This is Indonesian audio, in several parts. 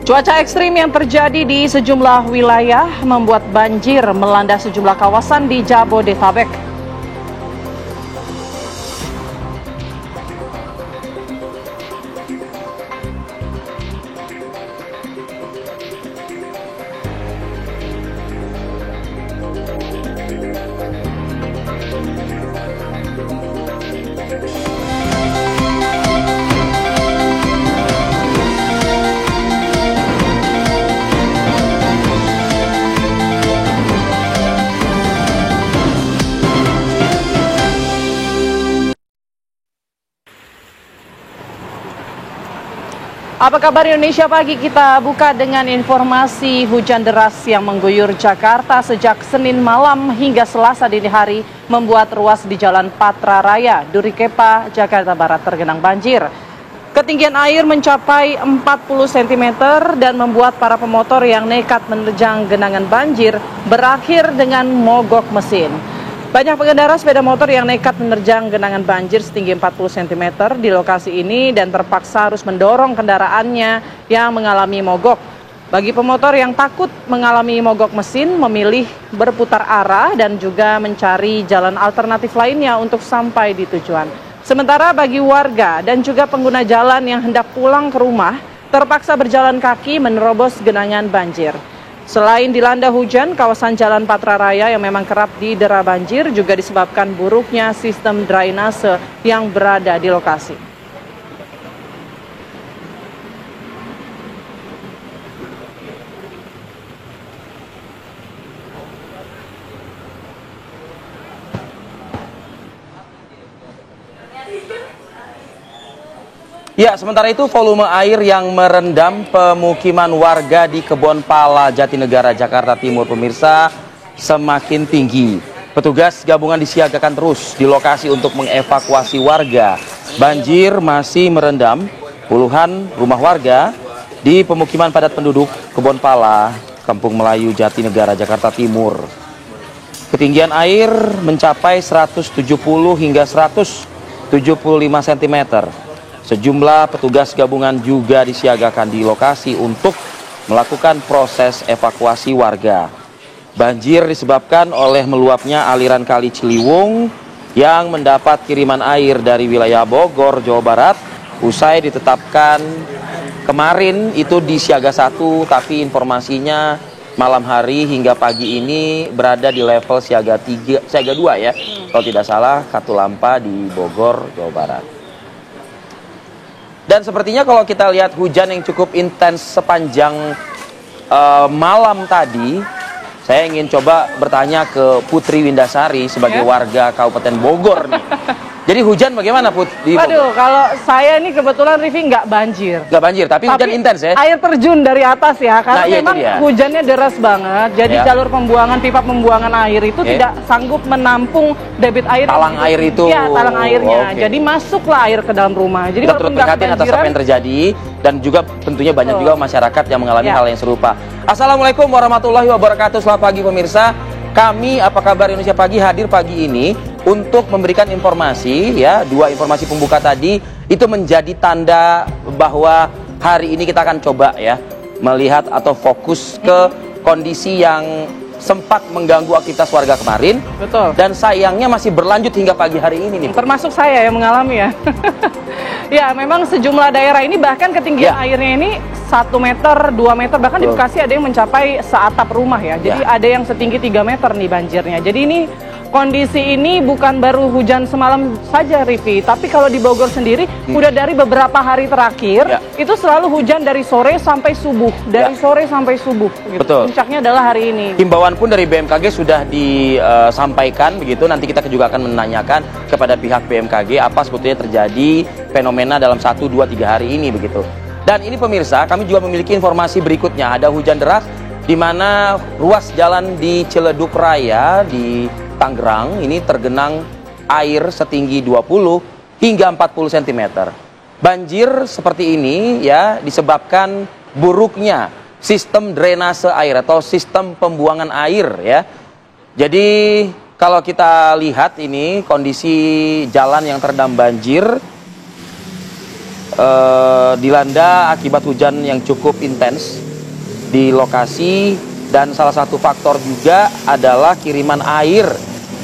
Cuaca ekstrim yang terjadi di sejumlah wilayah membuat banjir melanda sejumlah kawasan di Jabodetabek. Apa kabar Indonesia Pagi? Kita buka dengan informasi hujan deras yang mengguyur Jakarta sejak Senin malam hingga Selasa dini hari membuat ruas di Jalan Patra Raya, Durikepa, Jakarta Barat tergenang banjir. Ketinggian air mencapai 40 cm dan membuat para pemotor yang nekat menerjang genangan banjir berakhir dengan mogok mesin. Banyak pengendara sepeda motor yang nekat menerjang genangan banjir setinggi 40 cm di lokasi ini dan terpaksa harus mendorong kendaraannya yang mengalami mogok. Bagi pemotor yang takut mengalami mogok mesin, memilih berputar arah dan juga mencari jalan alternatif lainnya untuk sampai di tujuan. Sementara bagi warga dan juga pengguna jalan yang hendak pulang ke rumah, terpaksa berjalan kaki menerobos genangan banjir. Selain dilanda hujan, kawasan Jalan Patra Raya yang memang kerap didera banjir juga disebabkan buruknya sistem drainase yang berada di lokasi. Ya, sementara itu volume air yang merendam pemukiman warga di Kebonpala, Jatinegara, Jakarta Timur, pemirsa, semakin tinggi. Petugas gabungan disiagakan terus di lokasi untuk mengevakuasi warga. Banjir masih merendam puluhan rumah warga di pemukiman padat penduduk Kebonpala, Kampung Melayu, Jatinegara, Jakarta Timur. Ketinggian air mencapai 170 hingga 175 cm. Sejumlah petugas gabungan juga disiagakan di lokasi untuk melakukan proses evakuasi warga. Banjir disebabkan oleh meluapnya aliran Kali Ciliwung yang mendapat kiriman air dari wilayah Bogor, Jawa Barat. Usai ditetapkan kemarin itu di siaga 1, tapi informasinya malam hari hingga pagi ini berada di level siaga 2 ya. Kalau tidak salah, Katulampa di Bogor, Jawa Barat. Dan sepertinya kalau kita lihat hujan yang cukup intens sepanjang malam tadi, saya ingin coba bertanya ke Putri Windasari sebagai warga Kabupaten Bogor nih. Jadi hujan bagaimana Put di Bogor? Waduh, kalau saya ini kebetulan Rivi nggak banjir. Nggak banjir, tapi hujan intens ya? Air terjun dari atas ya, karena memang hujannya deras banget. Jadi jalur pembuangan, pipa pembuangan air itu tidak sanggup menampung debit air. Talang air itu? Ya, talang airnya. Jadi masuklah air ke dalam rumah. Jadi kita turut prihatin atas apa yang terjadi. Dan juga tentunya banyak juga masyarakat yang mengalami hal yang serupa. Assalamualaikum warahmatullahi wabarakatuh. Selamat pagi pemirsa. Kami Apa Kabar Indonesia Pagi hadir pagi ini untuk memberikan informasi ya, 2 informasi pembuka tadi itu menjadi tanda bahwa hari ini kita akan coba ya melihat atau fokus ke kondisi yang sempat mengganggu aktivitas warga kemarin. Betul. Dan sayangnya masih berlanjut hingga pagi hari ini nih. Termasuk saya yang mengalami ya. Ya, memang sejumlah daerah ini bahkan ketinggian airnya ini 1 meter, 2 meter, bahkan di Bekasi ada yang mencapai seatap rumah ya. Jadi ada yang setinggi 3 meter nih banjirnya. Jadi ini kondisi ini bukan baru hujan semalam saja Rivi, tapi kalau di Bogor sendiri udah dari beberapa hari terakhir itu selalu hujan dari sore sampai subuh, sore sampai subuh gitu. Betul. Puncaknya adalah hari ini. Himbauan pun dari BMKG sudah disampaikan begitu. Nanti kita juga akan menanyakan kepada pihak BMKG apa sebetulnya terjadi fenomena dalam 1, 2, 3 hari ini begitu. Dan ini pemirsa, kami juga memiliki informasi berikutnya. Ada hujan deras di mana ruas jalan di Ciledug Raya di Tangerang ini tergenang air setinggi 20 hingga 40 cm. Banjir seperti ini ya disebabkan buruknya sistem drainase air atau sistem pembuangan air ya. Jadi kalau kita lihat ini kondisi jalan yang terendam banjir, dilanda akibat hujan yang cukup intens di lokasi, dan salah satu faktor juga adalah kiriman air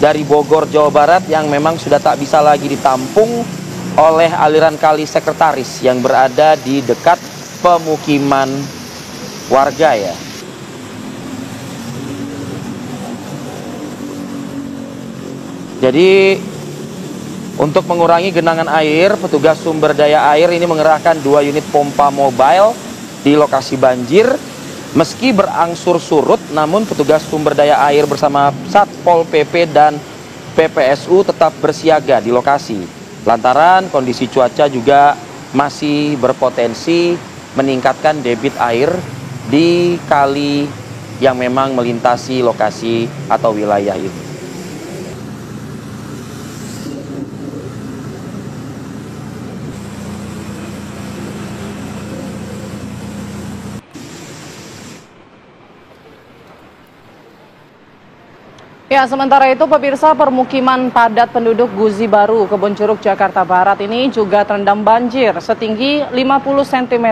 dari Bogor, Jawa Barat yang memang sudah tak bisa lagi ditampung oleh aliran kali Sekretaris yang berada di dekat pemukiman warga ya. Jadi untuk mengurangi genangan air, petugas sumber daya air ini mengerahkan 2 unit pompa mobile di lokasi banjir. Meski berangsur surut, namun petugas sumber daya air bersama Satpol PP dan PPSU tetap bersiaga di lokasi. Lantaran kondisi cuaca juga masih berpotensi meningkatkan debit air di kali yang memang melintasi lokasi atau wilayah itu. Ya, sementara itu pemirsa, permukiman padat penduduk Guzi Baru, Kebonjeruk, Jakarta Barat ini juga terendam banjir setinggi 50 cm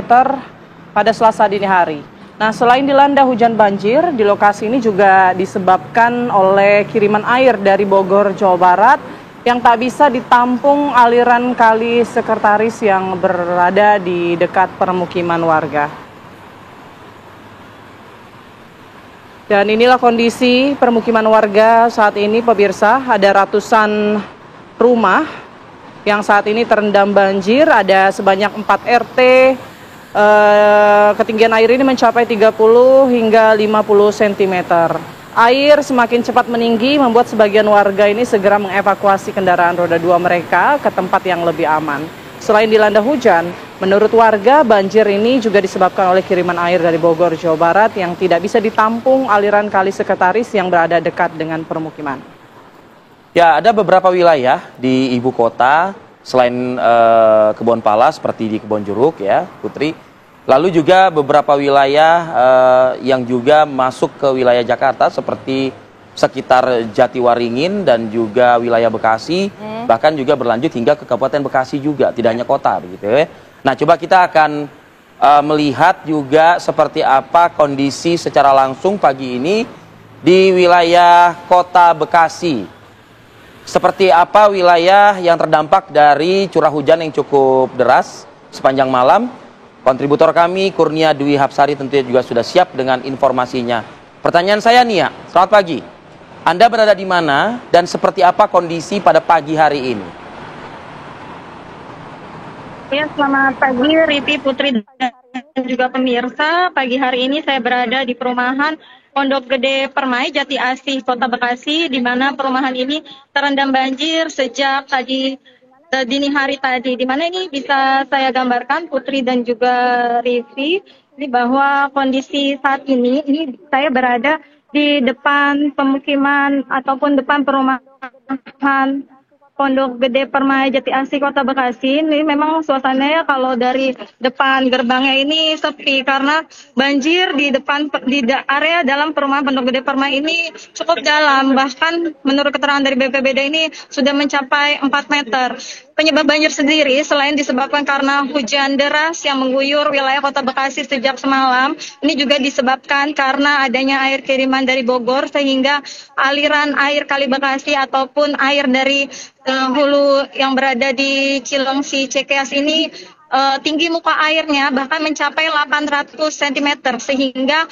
pada Selasa dini hari. Nah, selain dilanda hujan banjir, di lokasi ini juga disebabkan oleh kiriman air dari Bogor, Jawa Barat yang tak bisa ditampung aliran kali Sekretaris yang berada di dekat permukiman warga. Dan inilah kondisi permukiman warga saat ini pemirsa, ada ratusan rumah yang saat ini terendam banjir, ada sebanyak 4 RT, ketinggian air ini mencapai 30 hingga 50 cm. Air semakin cepat meninggi membuat sebagian warga ini segera mengevakuasi kendaraan roda 2 mereka ke tempat yang lebih aman. Selain dilanda hujan, menurut warga banjir ini juga disebabkan oleh kiriman air dari Bogor, Jawa Barat yang tidak bisa ditampung aliran kali Sekretaris yang berada dekat dengan permukiman. Ya, ada beberapa wilayah di ibu kota selain Kebonpala seperti di Kebonjeruk ya, Putri. Lalu juga beberapa wilayah yang juga masuk ke wilayah Jakarta seperti sekitar Jatiwaringin dan juga wilayah Bekasi, bahkan juga berlanjut hingga ke Kabupaten Bekasi juga, tidak hanya kota begitu ya. Nah, coba kita akan melihat juga seperti apa kondisi secara langsung pagi ini di wilayah Kota Bekasi. Seperti apa wilayah yang terdampak dari curah hujan yang cukup deras sepanjang malam. Kontributor kami Kurnia Dwi Hapsari tentunya juga sudah siap dengan informasinya. Pertanyaan saya Nia, selamat pagi. Anda berada di mana dan seperti apa kondisi pada pagi hari ini? Ya, selamat pagi Ripi, Putri, dan juga pemirsa. Pagi hari ini saya berada di perumahan Pondok Gede Permai, Jati Asih, Kota Bekasi, di mana perumahan ini terendam banjir sejak tadi dini hari tadi. Di mana ini bisa saya gambarkan, Putri dan juga Ripi, ini bahwa kondisi saat ini saya berada di depan pemukiman ataupun depan perumahan Pondok Gede Permai Jati Asih Kota Bekasi. Ini memang suasananya kalau dari depan gerbangnya ini sepi karena banjir di depan area dalam perumahan Pondok Gede Permai ini cukup dalam, bahkan menurut keterangan dari BPBD ini sudah mencapai 4 meter. Penyebab banjir sendiri selain disebabkan karena hujan deras yang mengguyur wilayah Kota Bekasi sejak semalam, ini juga disebabkan karena adanya air kiriman dari Bogor sehingga aliran air Kali Bekasi ataupun air dari hulu yang berada di Cilengsi Cikeas ini tinggi muka airnya bahkan mencapai 800 cm sehingga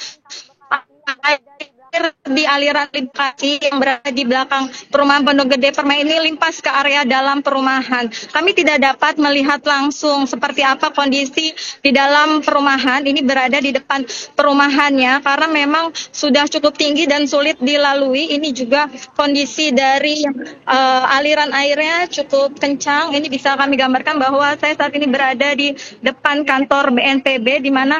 air di aliran Bekasi yang berada di belakang perumahan Pondok Gede Permai ini limpas ke area dalam perumahan. Kami tidak dapat melihat langsung seperti apa kondisi di dalam perumahan ini berada di depan perumahannya karena memang sudah cukup tinggi dan sulit dilalui. Ini juga kondisi dari aliran airnya cukup kencang. Ini bisa kami gambarkan bahwa saya saat ini berada di depan kantor BNPB, di mana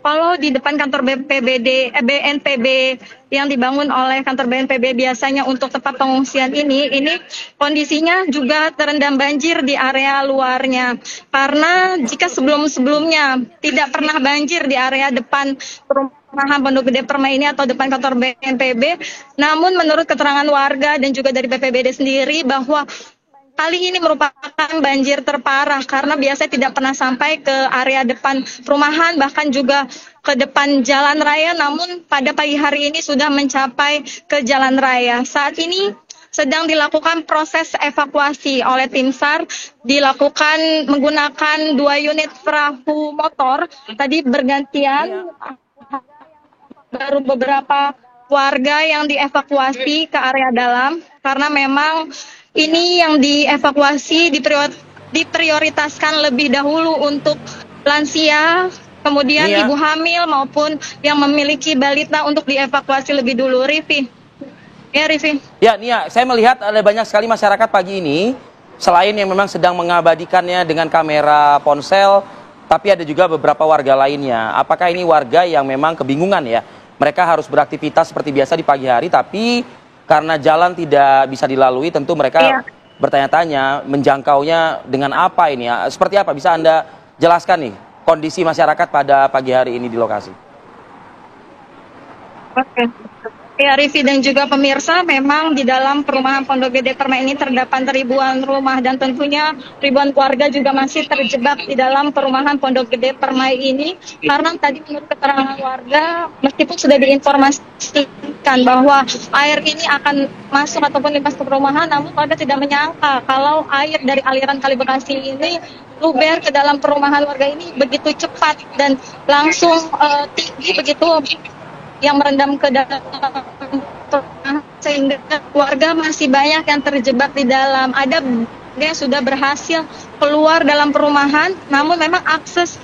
kalau di depan kantor BNPB yang dibangun oleh kantor BNPB biasanya untuk tempat pengungsian ini kondisinya juga terendam banjir di area luarnya. Karena jika sebelum-sebelumnya tidak pernah banjir di area depan perumahan Pondok Gede Permai ini atau depan kantor BNPB, namun menurut keterangan warga dan juga dari BPBD sendiri bahwa kali ini merupakan banjir terparah karena biasanya tidak pernah sampai ke area depan perumahan, bahkan juga ke depan jalan raya, namun pada pagi hari ini sudah mencapai ke jalan raya. Saat ini sedang dilakukan proses evakuasi oleh tim SAR, dilakukan menggunakan 2 unit perahu motor, tadi bergantian, baru beberapa warga yang dievakuasi ke area dalam, karena memang ini yang dievakuasi diprioritaskan lebih dahulu untuk lansia, kemudian ibu hamil maupun yang memiliki balita untuk dievakuasi lebih dulu. Rifi. Ya, Rifi. Ya, Nia, saya melihat ada banyak sekali masyarakat pagi ini, selain yang memang sedang mengabadikannya dengan kamera ponsel, tapi ada juga beberapa warga lainnya. Apakah ini warga yang memang kebingungan ya? Mereka harus beraktivitas seperti biasa di pagi hari, tapi karena jalan tidak bisa dilalui, tentu mereka bertanya-tanya, menjangkaunya dengan apa ini ya? Seperti apa? Bisa Anda jelaskan nih kondisi masyarakat pada pagi hari ini di lokasi? Oke. Ya, Rifi dan juga pemirsa, memang di dalam perumahan Pondok Gede Permai ini terdapat ribuan rumah dan tentunya ribuan keluarga juga masih terjebak di dalam perumahan Pondok Gede Permai ini, karena tadi menurut keterangan warga, meskipun sudah diinformasikan bahwa air ini akan masuk ataupun limpas ke perumahan, namun warga tidak menyangka kalau air dari aliran Kali Bekasi ini luber ke dalam perumahan warga ini begitu cepat dan langsung tinggi begitu, yang merendam ke dalam, sehingga warga masih banyak yang terjebak di dalam. Ada yang sudah berhasil keluar dalam perumahan, namun memang akses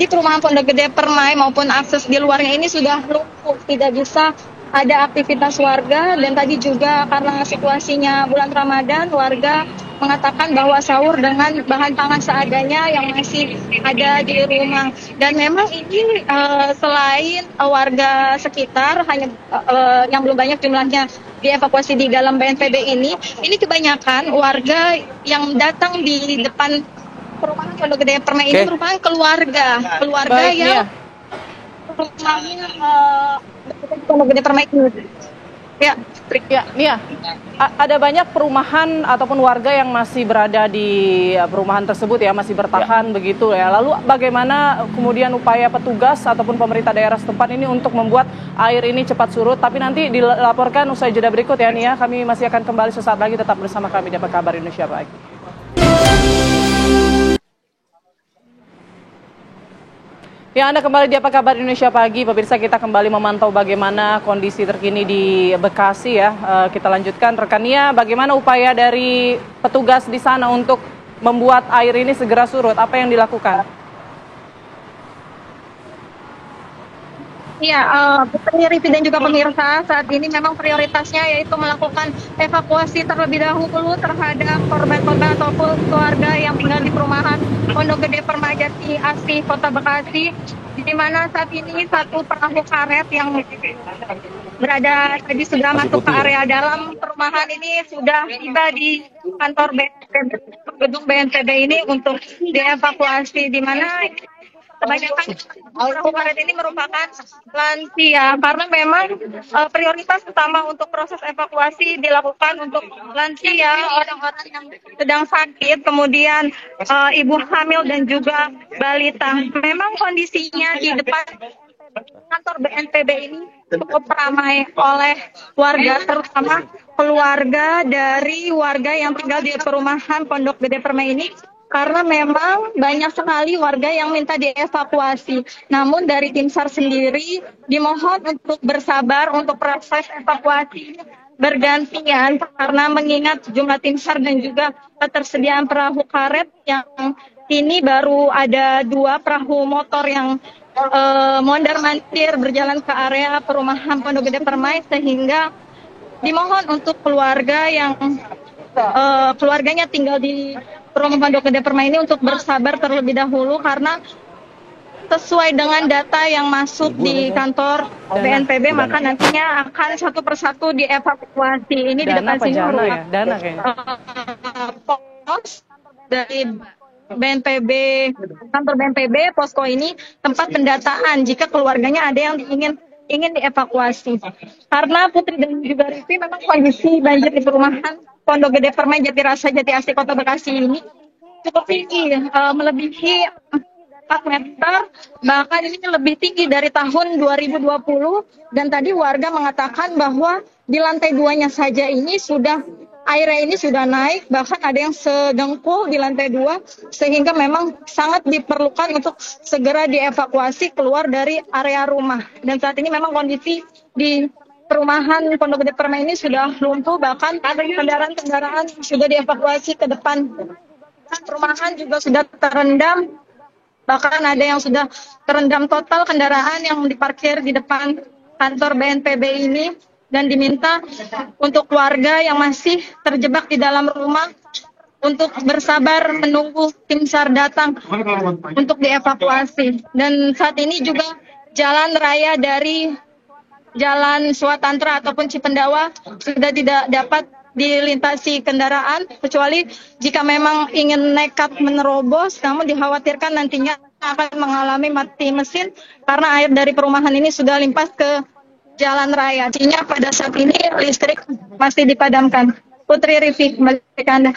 di perumahan Pondok Gede Permai maupun akses di luarnya ini sudah lumpuh, tidak bisa ada aktivitas warga. Dan tadi juga karena situasinya bulan Ramadan, warga mengatakan bahwa sahur dengan bahan pangan seadanya yang masih ada di rumah. Dan memang ini selain warga sekitar hanya yang belum banyak jumlahnya dievakuasi di dalam BNPB ini kebanyakan warga yang datang di depan perumahan Pondok Gede Permai ini merupakan keluarga Baik, yang rumahnya Pondok Gede Permai ini. Ya, Nia, ada banyak perumahan ataupun warga yang masih berada di perumahan tersebut ya, masih bertahan begitu ya. Lalu bagaimana kemudian upaya petugas ataupun pemerintah daerah setempat ini untuk membuat air ini cepat surut? Tapi nanti dilaporkan usai jeda berikut ya, Nia. Kami masih akan kembali sesaat lagi, tetap bersama kami di Apa Kabar Indonesia Pagi. Ya, Anda kembali di Apa Kabar Indonesia Pagi. Pemirsa, kita kembali memantau bagaimana kondisi terkini di Bekasi ya. Kita lanjutkan, rekannya, bagaimana upaya dari petugas di sana untuk membuat air ini segera surut? Apa yang dilakukan? Iya, Putri, Rifi dan juga pemirsa, saat ini memang prioritasnya yaitu melakukan evakuasi terlebih dahulu terhadap korban-korban ataupun keluarga yang tinggal di perumahan Pondok Gede Permai Jati Asih, Kota Bekasi, di mana saat ini satu perahu karet yang berada tadi sudah masuk ke area dalam perumahan ini sudah tiba di kantor BNPB, gedung BNPB ini untuk dievakuasi, di mana kebanyakan perahu karet ini merupakan lansia, karena memang prioritas utama untuk proses evakuasi dilakukan untuk lansia, orang-orang yang sedang sakit, kemudian ibu hamil dan juga balita. Memang kondisinya di depan kantor BNPB ini cukup ramai oleh warga, terutama keluarga dari warga yang tinggal di perumahan Pondok Gede Permai ini, karena memang banyak sekali warga yang minta dievakuasi. Namun dari tim SAR sendiri dimohon untuk bersabar untuk proses evakuasi bergantian, karena mengingat jumlah tim SAR dan juga ketersediaan perahu karet yang ini baru ada 2 perahu motor yang mondar-mandir berjalan ke area perumahan Pondok Gede Permai, sehingga dimohon untuk keluarga yang keluarganya tinggal di perumahan Pondok Gede Permai ini untuk bersabar terlebih dahulu, karena sesuai dengan data yang masuk di kantor BNPB, maka nantinya akan satu persatu dievakuasi. Ini di depan sini pos dari BNPB, kantor BNPB, posko ini tempat pendataan jika keluarganya ada yang ingin dievakuasi. Karena Putri dan juga Rifi, memang kondisi banjir di perumahan Pondok Gede Permai Jati Rasa Jati Asih Kota Bekasi ini cukup tinggi, melebihi 4 meter, bahkan ini lebih tinggi dari tahun 2020. Dan tadi warga mengatakan bahwa di lantai 2-nya saja ini airnya ini sudah naik, bahkan ada yang sedengkul di lantai 2, sehingga memang sangat diperlukan untuk segera dievakuasi keluar dari area rumah. Dan saat ini memang kondisi di perumahan Pondok Gede Permai ini sudah lumpuh, bahkan kendaraan-kendaraan sudah dievakuasi ke depan. Perumahan juga sudah terendam, bahkan ada yang sudah terendam total kendaraan yang diparkir di depan kantor BNPB ini, dan diminta untuk warga yang masih terjebak di dalam rumah untuk bersabar menunggu tim SAR datang untuk dievakuasi. Dan saat ini juga jalan raya dari Jalan Swatantra ataupun Cipendawa sudah tidak dapat dilintasi kendaraan, kecuali jika memang ingin nekat menerobos, namun dikhawatirkan nantinya akan mengalami mati mesin karena air dari perumahan ini sudah limpas ke jalan raya. Artinya pada saat ini listrik masih dipadamkan. Putri Rifik, kembali ke Anda.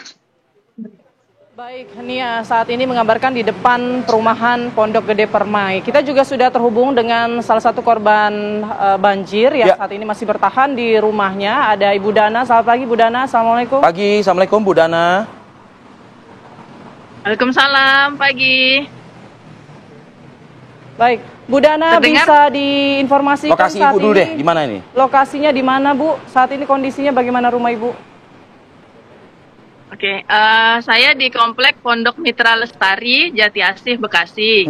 Baik, Nia saat ini mengabarkan di depan perumahan Pondok Gede Permai. Kita juga sudah terhubung dengan salah satu korban banjir yang saat ini masih bertahan di rumahnya. Ada Ibu Dana. Selamat pagi, Bu Dana. Assalamualaikum. Pagi, Assalamualaikum Bu Dana. Waalaikumsalam, pagi. Baik, Bu Dana, terdengar? bisa diinformasikan Lokasi saat Ibu dulu ini, deh, di mana ini? Lokasinya di mana, Bu? Saat ini kondisinya bagaimana rumah Ibu? Oke, saya di Komplek Pondok Mitra Lestari, Jati Asih, Bekasi.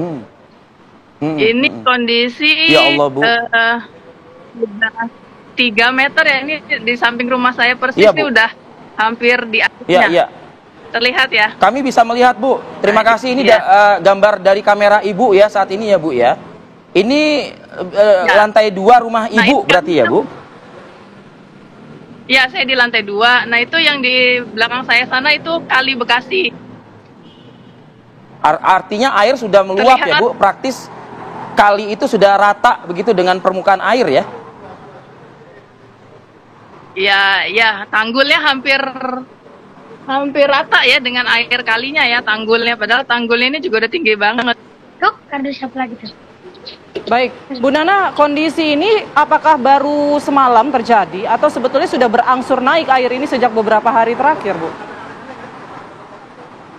Ini kondisi Ya Allah, Bu. udah 3 meter ya, ini di samping rumah saya persis, Ya, ini Bu. udah hampir di Iya, atasnya. iya. Terlihat ya? Kami bisa melihat, Bu. Terima Nah, kasih. Ini iya. gambar dari kamera Ibu ya saat ini ya, Bu ya. Ini Ya. lantai 2 rumah Nah, Ibu itu berarti ya, Bu? Ya, saya di lantai 2. Nah, itu yang di belakang saya sana itu Kali Bekasi. Artinya air sudah meluap ya, Terlihat. Bu? Praktis kali itu sudah rata begitu dengan permukaan air ya? Ya, tanggulnya hampir rata ya dengan air kalinya ya tanggulnya. Padahal tanggulnya ini juga udah tinggi banget. Tuh, kardus siapa lagi tuh? Baik, Bu Nana, kondisi ini apakah baru semalam terjadi atau sebetulnya sudah berangsur naik air ini sejak beberapa hari terakhir, Bu?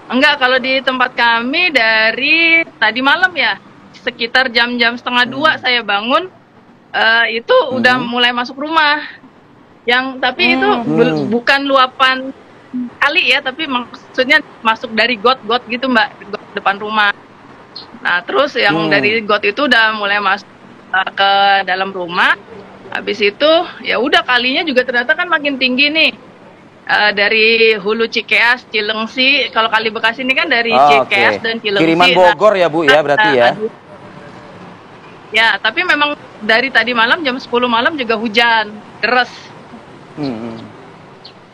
Enggak, kalau di tempat kami dari tadi malam ya, sekitar jam-jam 1:30 saya bangun, itu udah mulai masuk rumah. Tapi itu bukan luapan kali ya, tapi maksudnya masuk dari got-got gitu, Mbak, got depan rumah. Nah, terus yang dari got itu udah mulai masuk ke dalam rumah. Habis itu ya udah kalinya juga ternyata kan makin tinggi nih. Dari Hulu Cikeas, Cilengsi. Kalau Kali Bekasi ini kan dari Cikeas dan Cilengsi. Kiriman Bogor ya, Bu ya, berarti ya. Ya, tapi memang dari tadi malam jam 10 malam juga hujan deras.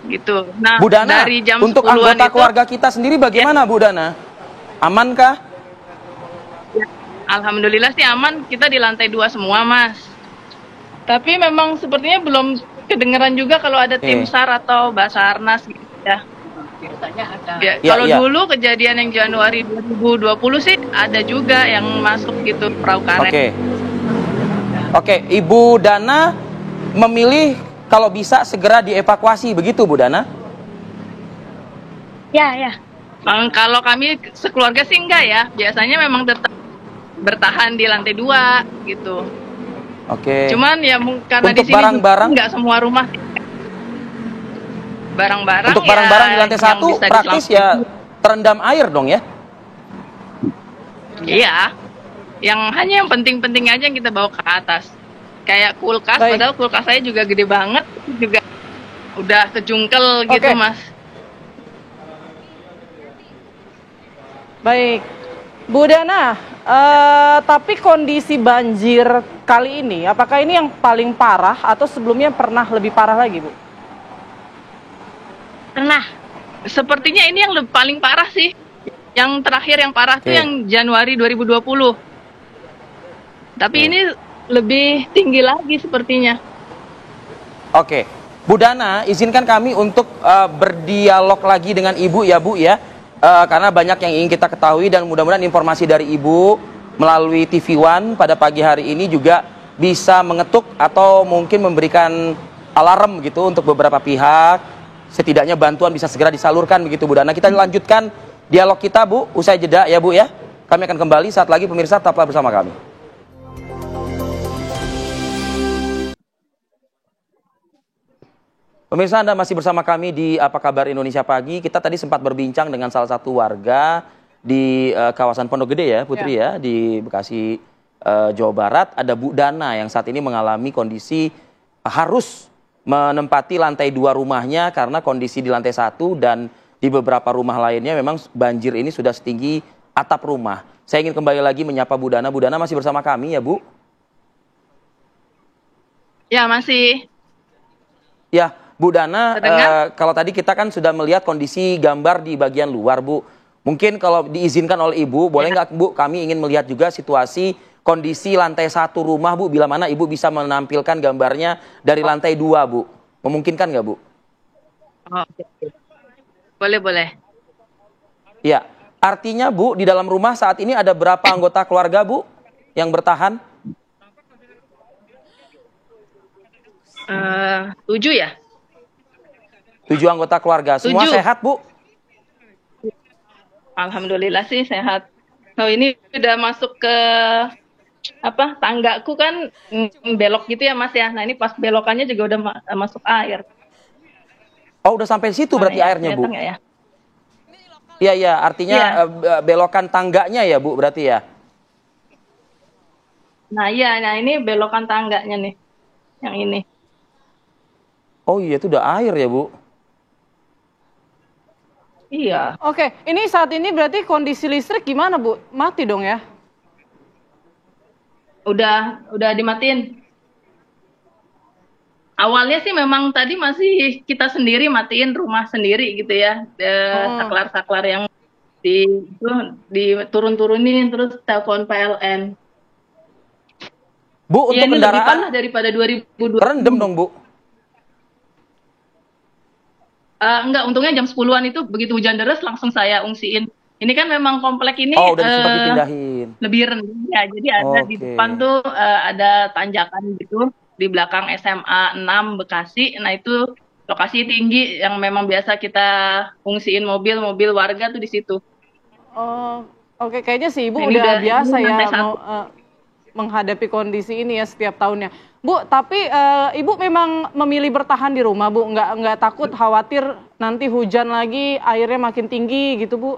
Gitu. Nah, Bu Dana, dari jam untuk 10-an anggota itu, keluarga kita sendiri bagaimana, Bu Dana? Amankah? alhamdulillah sih aman, kita di lantai 2 semua, Mas. Tapi memang sepertinya belum kedengeran juga kalau ada tim SAR atau Basarnas gitu ya. Ya, kalau dulu kejadian yang Januari 2020 sih ada juga yang masuk gitu perahu karet. Oke, Ibu Dana memilih kalau bisa segera dievakuasi, begitu Bu Dana? Ya. Kalau kami sekeluarga sih enggak ya. Biasanya memang tetap bertahan di lantai 2 gitu. Cuman ya karena untuk di sini barang-barang enggak semua rumah. Barang-barang untuk barang-barang di lantai 1 praktis ya terendam air dong ya? Iya. Hanya yang penting-penting aja yang kita bawa ke atas. Kayak kulkas, padahal kulkas saya juga gede banget, juga udah kejungkel gitu, Mas. Baik, Bu Dana, tapi kondisi banjir kali ini, apakah ini yang paling parah atau sebelumnya pernah lebih parah lagi, Bu? Pernah. Sepertinya ini yang paling parah sih. Yang terakhir yang parah tuh yang Januari 2020. Tapi ini lebih tinggi lagi sepertinya. Bu Dana, izinkan kami untuk berdialog lagi dengan Ibu ya Bu ya. Karena banyak yang ingin kita ketahui dan mudah-mudahan informasi dari Ibu melalui TV One pada pagi hari ini juga bisa mengetuk atau mungkin memberikan alarm gitu untuk beberapa pihak. Setidaknya bantuan bisa segera disalurkan begitu Bu Dana. Kita lanjutkan dialog kita Bu, usai jeda ya Bu ya. Kami akan kembali saat lagi, pemirsa tetaplah bersama kami. Pemirsa, Anda masih bersama kami di Apa Kabar Indonesia Pagi. Kita tadi sempat berbincang dengan salah satu warga di kawasan Pondok Gede ya Putri ya, di Bekasi, Jawa Barat. Ada Bu Dana yang saat ini mengalami kondisi harus menempati lantai 2 rumahnya karena kondisi di lantai 1 dan di beberapa rumah lainnya memang banjir ini sudah setinggi atap rumah. Saya ingin kembali lagi menyapa Bu Dana. Bu Dana masih bersama kami ya Bu? Ya, masih. Ya, Bu Dana, kalau tadi kita kan sudah melihat kondisi gambar di bagian luar Bu. Mungkin kalau diizinkan oleh Ibu, boleh nggak Bu, kami ingin melihat juga situasi kondisi lantai 1 rumah Bu, bila mana Ibu bisa menampilkan gambarnya dari lantai 2 Bu. Memungkinkan nggak Bu? Oh, boleh, boleh. Ya, artinya Bu, di dalam rumah saat ini ada berapa anggota keluarga Bu yang bertahan? 7 ya? 7 anggota keluarga. Semua 7. sehat Bu? Alhamdulillah sih sehat. Oh, ini udah masuk ke tanggaku kan belok gitu ya Mas ya. Nah, ini pas belokannya juga udah masuk air. Oh, udah sampai situ berarti airnya Bu? Ya? Iya, iya, artinya belokan tangganya ya Bu berarti ya? Nah iya, nah ini belokan tangganya nih, yang ini. Oh iya, itu udah air ya Bu? Iya. Oke, ini saat ini berarti kondisi listrik gimana Bu? Mati dong ya? Udah dimatiin. Awalnya sih memang tadi masih kita sendiri matiin rumah sendiri gitu ya. Saklar-saklar yang diturun-turunin terus telepon PLN. Bu, untuk ini kendaraan lebih parah daripada 2020. rendem dong Bu? Enggak, untungnya jam 10-an itu begitu hujan deras langsung saya ungsiin. Ini kan memang komplek ini Oh, udah sempat dipindahin. lebih rendah ya. Jadi ada di depan tuh ada tanjakan gitu, di belakang SMA 6 Bekasi. Nah, itu lokasi tinggi yang memang biasa kita fungsiin mobil warga tuh di situ. Oh, oke, kayaknya sih Ibu Nah, ini udah biasa ini ya lantai 1. menghadapi kondisi ini ya setiap tahunnya. Bu, tapi Ibu memang memilih bertahan di rumah Bu, nggak takut khawatir nanti hujan lagi airnya makin tinggi gitu Bu?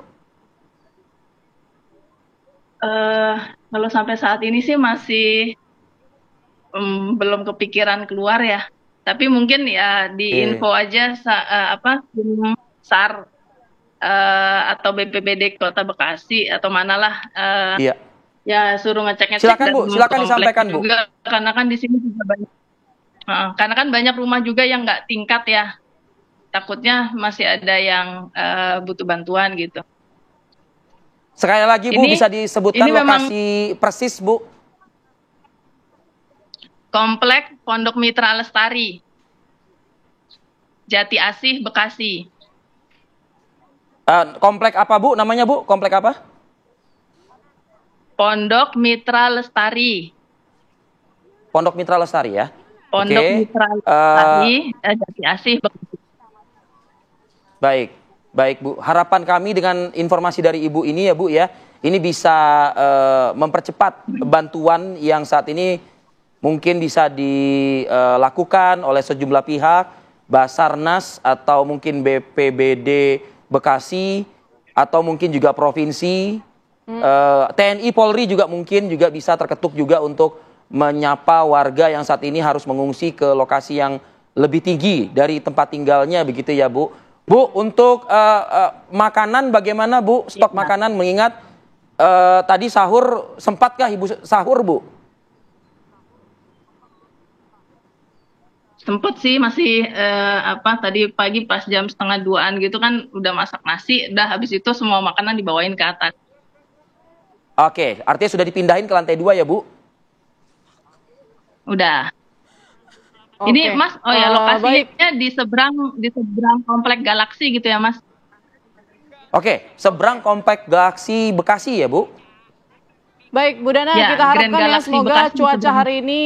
Kalau sampai saat ini sih masih belum kepikiran keluar ya. Tapi mungkin ya di info aja tim SAR atau BPBD Kota Bekasi atau manalah Iya. ya suruh ngecek-ngecek. Silakan Bu, silakan disampaikan Bu. Juga, karena kan di sini juga banyak, karena kan banyak rumah juga yang nggak tingkat ya. Takutnya masih ada yang butuh bantuan gitu. Sekali lagi Bu, bisa disebutkan lokasi persis Bu? Komplek Pondok Mitra Lestari, Jati Asih, Bekasi. Komplek apa Bu? Namanya Bu? Komplek apa? Pondok Mitra Lestari. Pondok Mitra Lestari ya? Pondok Mitra Lestari, Jati Asih, Bekasi. Baik, baik Bu. Harapan kami dengan informasi dari Ibu ini ya Bu ya, ini bisa mempercepat bantuan yang saat ini mungkin bisa dilakukan oleh sejumlah pihak, Basarnas atau mungkin BPBD Bekasi atau mungkin juga provinsi, TNI Polri juga mungkin juga bisa terketuk juga untuk menyapa warga yang saat ini harus mengungsi ke lokasi yang lebih tinggi dari tempat tinggalnya begitu ya Bu. Bu, untuk makanan bagaimana Bu? Stok makanan mengingat tadi sahur, sempatkah Ibu sahur Bu? Sempet sih, masih tadi pagi pas jam 1:30 gitu kan udah masak nasi, udah habis itu semua makanan dibawain ke atas. Oke, artinya sudah dipindahin ke lantai 2 ya Bu? Udah. Ini Oke. Mas, oh ya Baik. lokasinya di seberang komplek Galaksi gitu ya Mas. Oke, seberang komplek Galaksi Bekasi ya Bu? Baik, Bu Dana, Ya, kita Grand harapkan ya Galaxy semoga Bekasi cuaca seberang. hari ini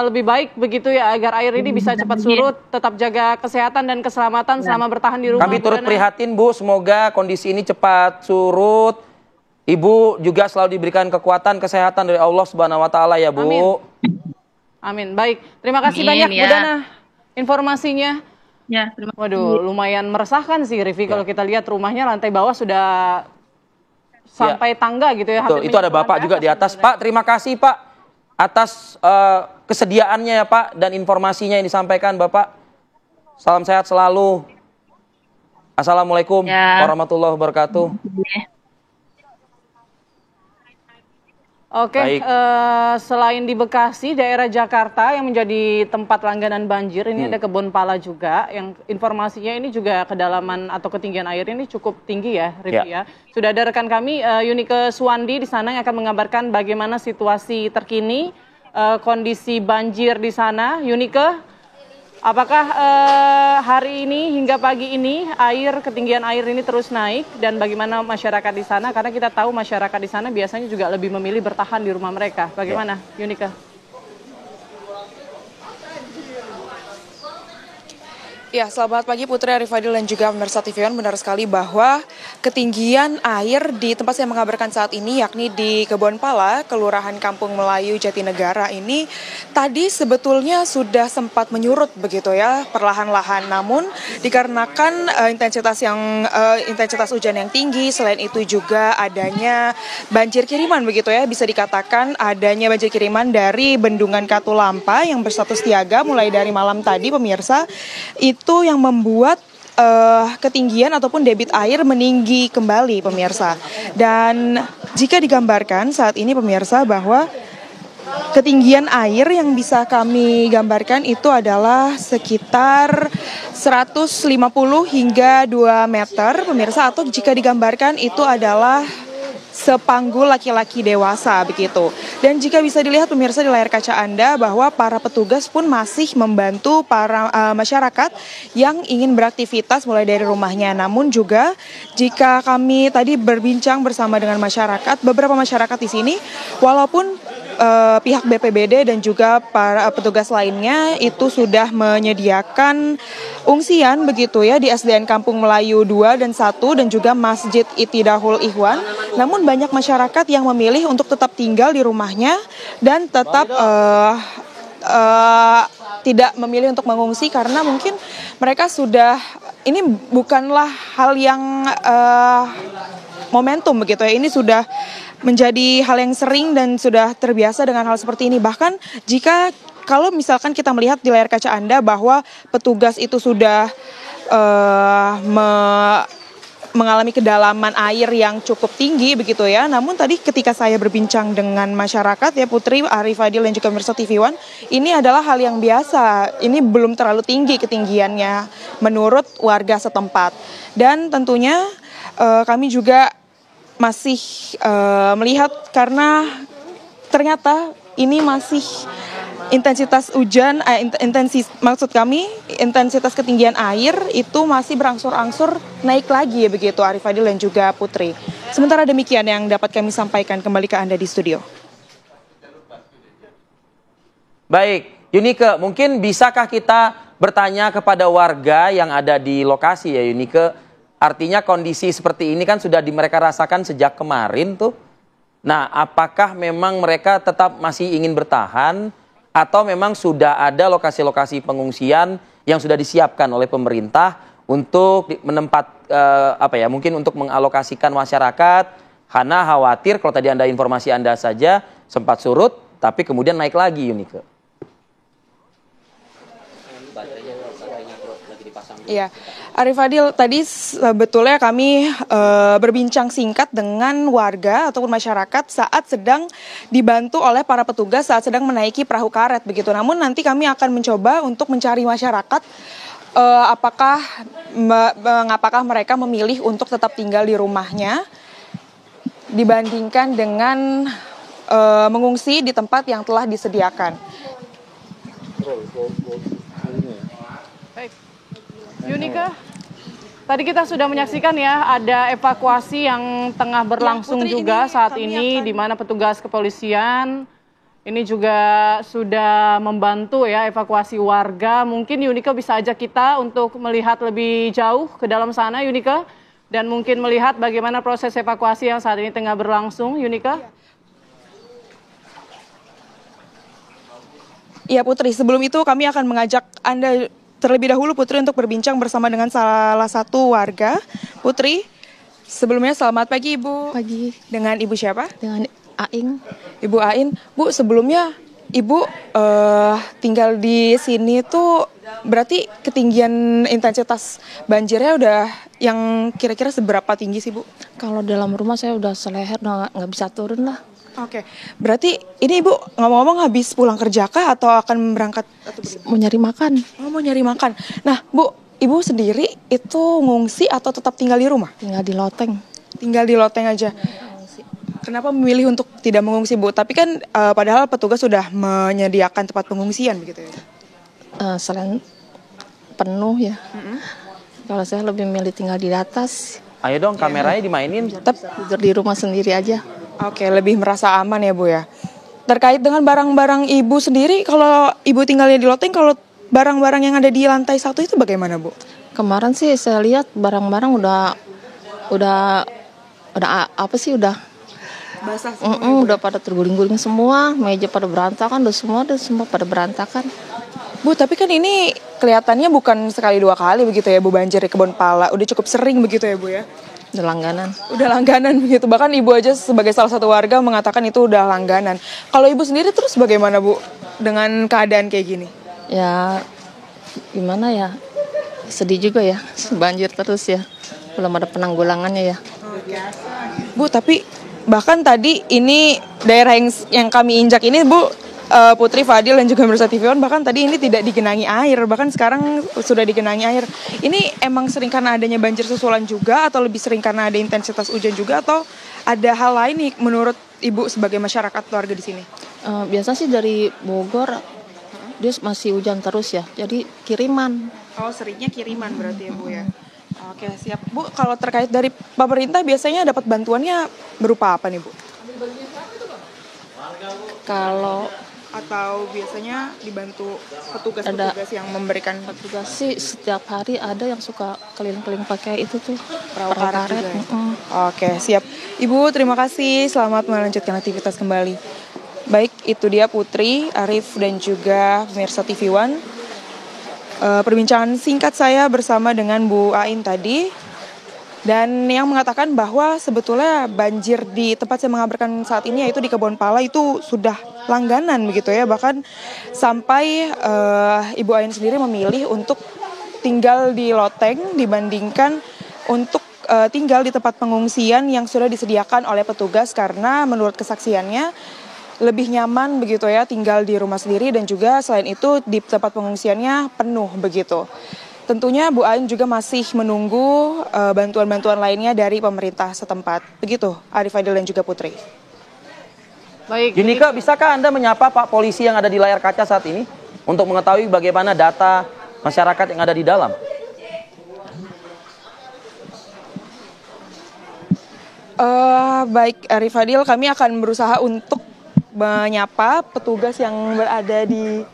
lebih baik begitu ya, agar air ini bisa cepat surut. Tetap jaga kesehatan dan keselamatan selama bertahan di rumah. Kami Bu turut Dana. prihatin Bu, semoga kondisi ini cepat surut. Ibu juga selalu diberikan kekuatan kesehatan dari Allah Subhanahu wa taala ya Bu. Amin. Amin. Baik, terima kasih Amin, banyak Bu ya. Dana informasinya. Ya, terima kasih. Waduh, lumayan meresahkan sih Rivi kalau kita lihat rumahnya lantai bawah sudah sampai tangga gitu ya. Betul, hampir itu ada menyentuh Bapak lantai juga di atas. Pak, terima kasih Pak atas kesediaannya ya Pak dan informasinya yang disampaikan Bapak. Salam sehat selalu. Assalamualaikum Ya. warahmatullahi wabarakatuh. Oke, Baik. selain di Bekasi, daerah Jakarta yang menjadi tempat langganan banjir, ini ada Kebon Pala juga, yang informasinya ini juga kedalaman atau ketinggian air ini cukup tinggi ya, Rivi ya. Sudah ada rekan kami, Yunike Suwandi di sana yang akan mengabarkan bagaimana situasi terkini, kondisi banjir di sana. Yunike, apakah hari ini hingga pagi ini ketinggian air ini terus naik dan bagaimana masyarakat di sana? Karena kita tahu masyarakat di sana biasanya juga lebih memilih bertahan di rumah mereka. Bagaimana, Yunike? Ya, selamat pagi Putri Arifadil dan juga pemirsa TV One. Benar sekali bahwa ketinggian air di tempat saya mengabarkan saat ini, yakni di Kebon Pala, Kelurahan Kampung Melayu, Jatinegara ini, tadi sebetulnya sudah sempat menyurut begitu ya, perlahan-lahan. Namun dikarenakan intensitas hujan yang tinggi, selain itu juga adanya banjir kiriman begitu ya, bisa dikatakan adanya banjir kiriman dari Bendungan Katulampa yang berstatus siaga mulai dari malam tadi, pemirsa. Itu yang membuat ketinggian ataupun debit air meninggi kembali, pemirsa. Dan jika digambarkan saat ini, pemirsa, bahwa ketinggian air yang bisa kami gambarkan itu adalah sekitar 150 hingga 2 meter, pemirsa, atau jika digambarkan itu adalah sepanggul laki-laki dewasa begitu. Dan jika bisa dilihat pemirsa di layar kaca Anda bahwa para petugas pun masih membantu para masyarakat yang ingin beraktivitas mulai dari rumahnya. Namun juga jika kami tadi berbincang bersama dengan masyarakat, beberapa masyarakat di sini walaupun pihak BPBD dan juga para petugas lainnya itu sudah menyediakan ungsian begitu ya di SDN Kampung Melayu 2 dan 1 dan juga Masjid Ittidahul Ikhwan. Namun banyak masyarakat yang memilih untuk tetap tinggal di rumahnya dan tetap tidak memilih untuk mengungsi karena mungkin mereka sudah, ini bukanlah hal yang momentum begitu ya, ini sudah menjadi hal yang sering dan sudah terbiasa dengan hal seperti ini. Bahkan jika kalau misalkan kita melihat di layar kaca Anda bahwa petugas itu sudah mengalami kedalaman air yang cukup tinggi begitu ya. Namun tadi ketika saya berbincang dengan masyarakat ya Putri, Arifadil dan juga pemirsa TV One, ini adalah hal yang biasa. Ini belum terlalu tinggi ketinggiannya menurut warga setempat. Dan tentunya kami juga masih melihat karena ternyata ini masih intensitas hujan, intensitas ketinggian air itu masih berangsur-angsur naik lagi ya begitu Arifadil dan juga Putri. Sementara demikian yang dapat kami sampaikan, kembali ke Anda di studio. Baik, Yunike, mungkin bisakah kita bertanya kepada warga yang ada di lokasi ya Yunike? Artinya kondisi seperti ini kan sudah mereka rasakan sejak kemarin tuh. Nah, apakah memang mereka tetap masih ingin bertahan atau memang sudah ada lokasi-lokasi pengungsian yang sudah disiapkan oleh pemerintah untuk mungkin untuk mengalokasikan masyarakat karena khawatir kalau tadi informasi Anda saja sempat surut tapi kemudian naik lagi, Yunike. Iya, Arifadil, tadi sebetulnya kami berbincang singkat dengan warga ataupun masyarakat saat sedang dibantu oleh para petugas saat sedang menaiki perahu karet begitu. Namun nanti kami akan mencoba untuk mencari masyarakat apakah mereka memilih untuk tetap tinggal di rumahnya dibandingkan dengan mengungsi di tempat yang telah disediakan. Baik, Yunika, tadi kita sudah menyaksikan ya ada evakuasi yang tengah berlangsung Putri, juga ini saat kami ini akan- di mana petugas kepolisian ini juga sudah membantu ya evakuasi warga. Mungkin Yunika bisa ajak kita untuk melihat lebih jauh ke dalam sana, Yunika, dan mungkin melihat bagaimana proses evakuasi yang saat ini tengah berlangsung, Yunika. Iya Putri, sebelum itu kami akan mengajak Anda terlebih dahulu Putri untuk berbincang bersama dengan salah satu warga. Putri, sebelumnya selamat pagi Ibu. Pagi Dengan Ibu siapa? dengan Aing. Ibu Ain. Bu, sebelumnya Ibu tinggal di sini tuh berarti ketinggian intensitas banjirnya udah yang kira-kira seberapa tinggi sih Bu? Kalau dalam rumah saya udah seleher, udah nggak bisa turun lah. Oke, berarti ini Ibu ngomong-ngomong habis pulang kerja kah atau akan berangkat? Mau nyari makan, Oh, mau nyari makan. Nah, Bu, Ibu sendiri itu ngungsi atau tetap tinggal di rumah? tinggal di loteng. Tinggal di loteng aja. Kenapa memilih untuk tidak mengungsi, Bu? Tapi kan padahal petugas sudah menyediakan tempat pengungsian begitu ya. Selain penuh ya. Kalau saya lebih milih tinggal di atas, Ayo dong kameranya dimainin. tidur di rumah sendiri aja. Oke, lebih merasa aman ya, Bu ya. Terkait dengan barang-barang Ibu sendiri, kalau Ibu tinggalnya di loteng, kalau barang-barang yang ada di lantai 1 itu bagaimana, Bu? Kemarin sih saya lihat barang-barang udah apa sih udah Basah udah pada terguling-guling semua, meja pada berantakan, udah semua pada berantakan. Bu, tapi kan ini kelihatannya bukan sekali dua kali begitu ya, Bu, banjir di Kebon Pala. Udah cukup sering begitu ya, Bu ya? Udah langganan. Udah langganan begitu. Bahkan Ibu aja sebagai salah satu warga mengatakan itu udah langganan. Kalau Ibu sendiri terus bagaimana, Bu, dengan keadaan kayak gini? Ya gimana ya, sedih juga ya, banjir terus ya, belum ada penanggulangannya ya. Bu, tapi bahkan tadi ini daerah yang kami injak ini, Bu, Putri, Fadil dan juga Mirsa TV One, bahkan tadi ini tidak digenangi air, bahkan sekarang sudah digenangi air. Ini emang sering karena adanya banjir susulan juga, atau lebih sering karena ada intensitas hujan juga, atau ada hal lain nih menurut Ibu sebagai masyarakat warga di sini? Biasa sih dari Bogor dia masih hujan terus ya, jadi kiriman. Oh, seringnya kiriman berarti ya, Bu ya. Oke, siap. Bu, kalau terkait dari pemerintah biasanya dapat bantuannya berupa apa nih, Bu? Kalau Atau biasanya dibantu petugas-petugas yang memberikan petugas sih setiap hari ada yang suka keliling-keliling pakai itu tuh perahu karet juga ya? Mm-mm. Oke, siap. Ibu, terima kasih. Selamat melanjutkan aktivitas kembali. Baik, itu dia Putri, Arif, dan juga pemirsa TV One. Perbincangan singkat saya bersama dengan Bu Ain tadi. Dan yang mengatakan bahwa sebetulnya banjir di tempat saya mengabarkan saat ini, yaitu di Kebon Pala, itu sudah langganan begitu ya. Bahkan sampai Ibu Ain sendiri memilih untuk tinggal di loteng dibandingkan untuk tinggal di tempat pengungsian yang sudah disediakan oleh petugas, karena menurut kesaksiannya lebih nyaman begitu ya tinggal di rumah sendiri, dan juga selain itu di tempat pengungsiannya penuh begitu. Tentunya Bu Ain juga masih menunggu bantuan-bantuan lainnya dari pemerintah setempat. Begitu, Arif, Fadil, dan juga Putri. Baik, Yunika, bisakah Anda menyapa Pak Polisi yang ada di layar kaca saat ini untuk mengetahui bagaimana data masyarakat yang ada di dalam? Baik, Arif, Fadil, kami akan berusaha untuk menyapa petugas yang berada di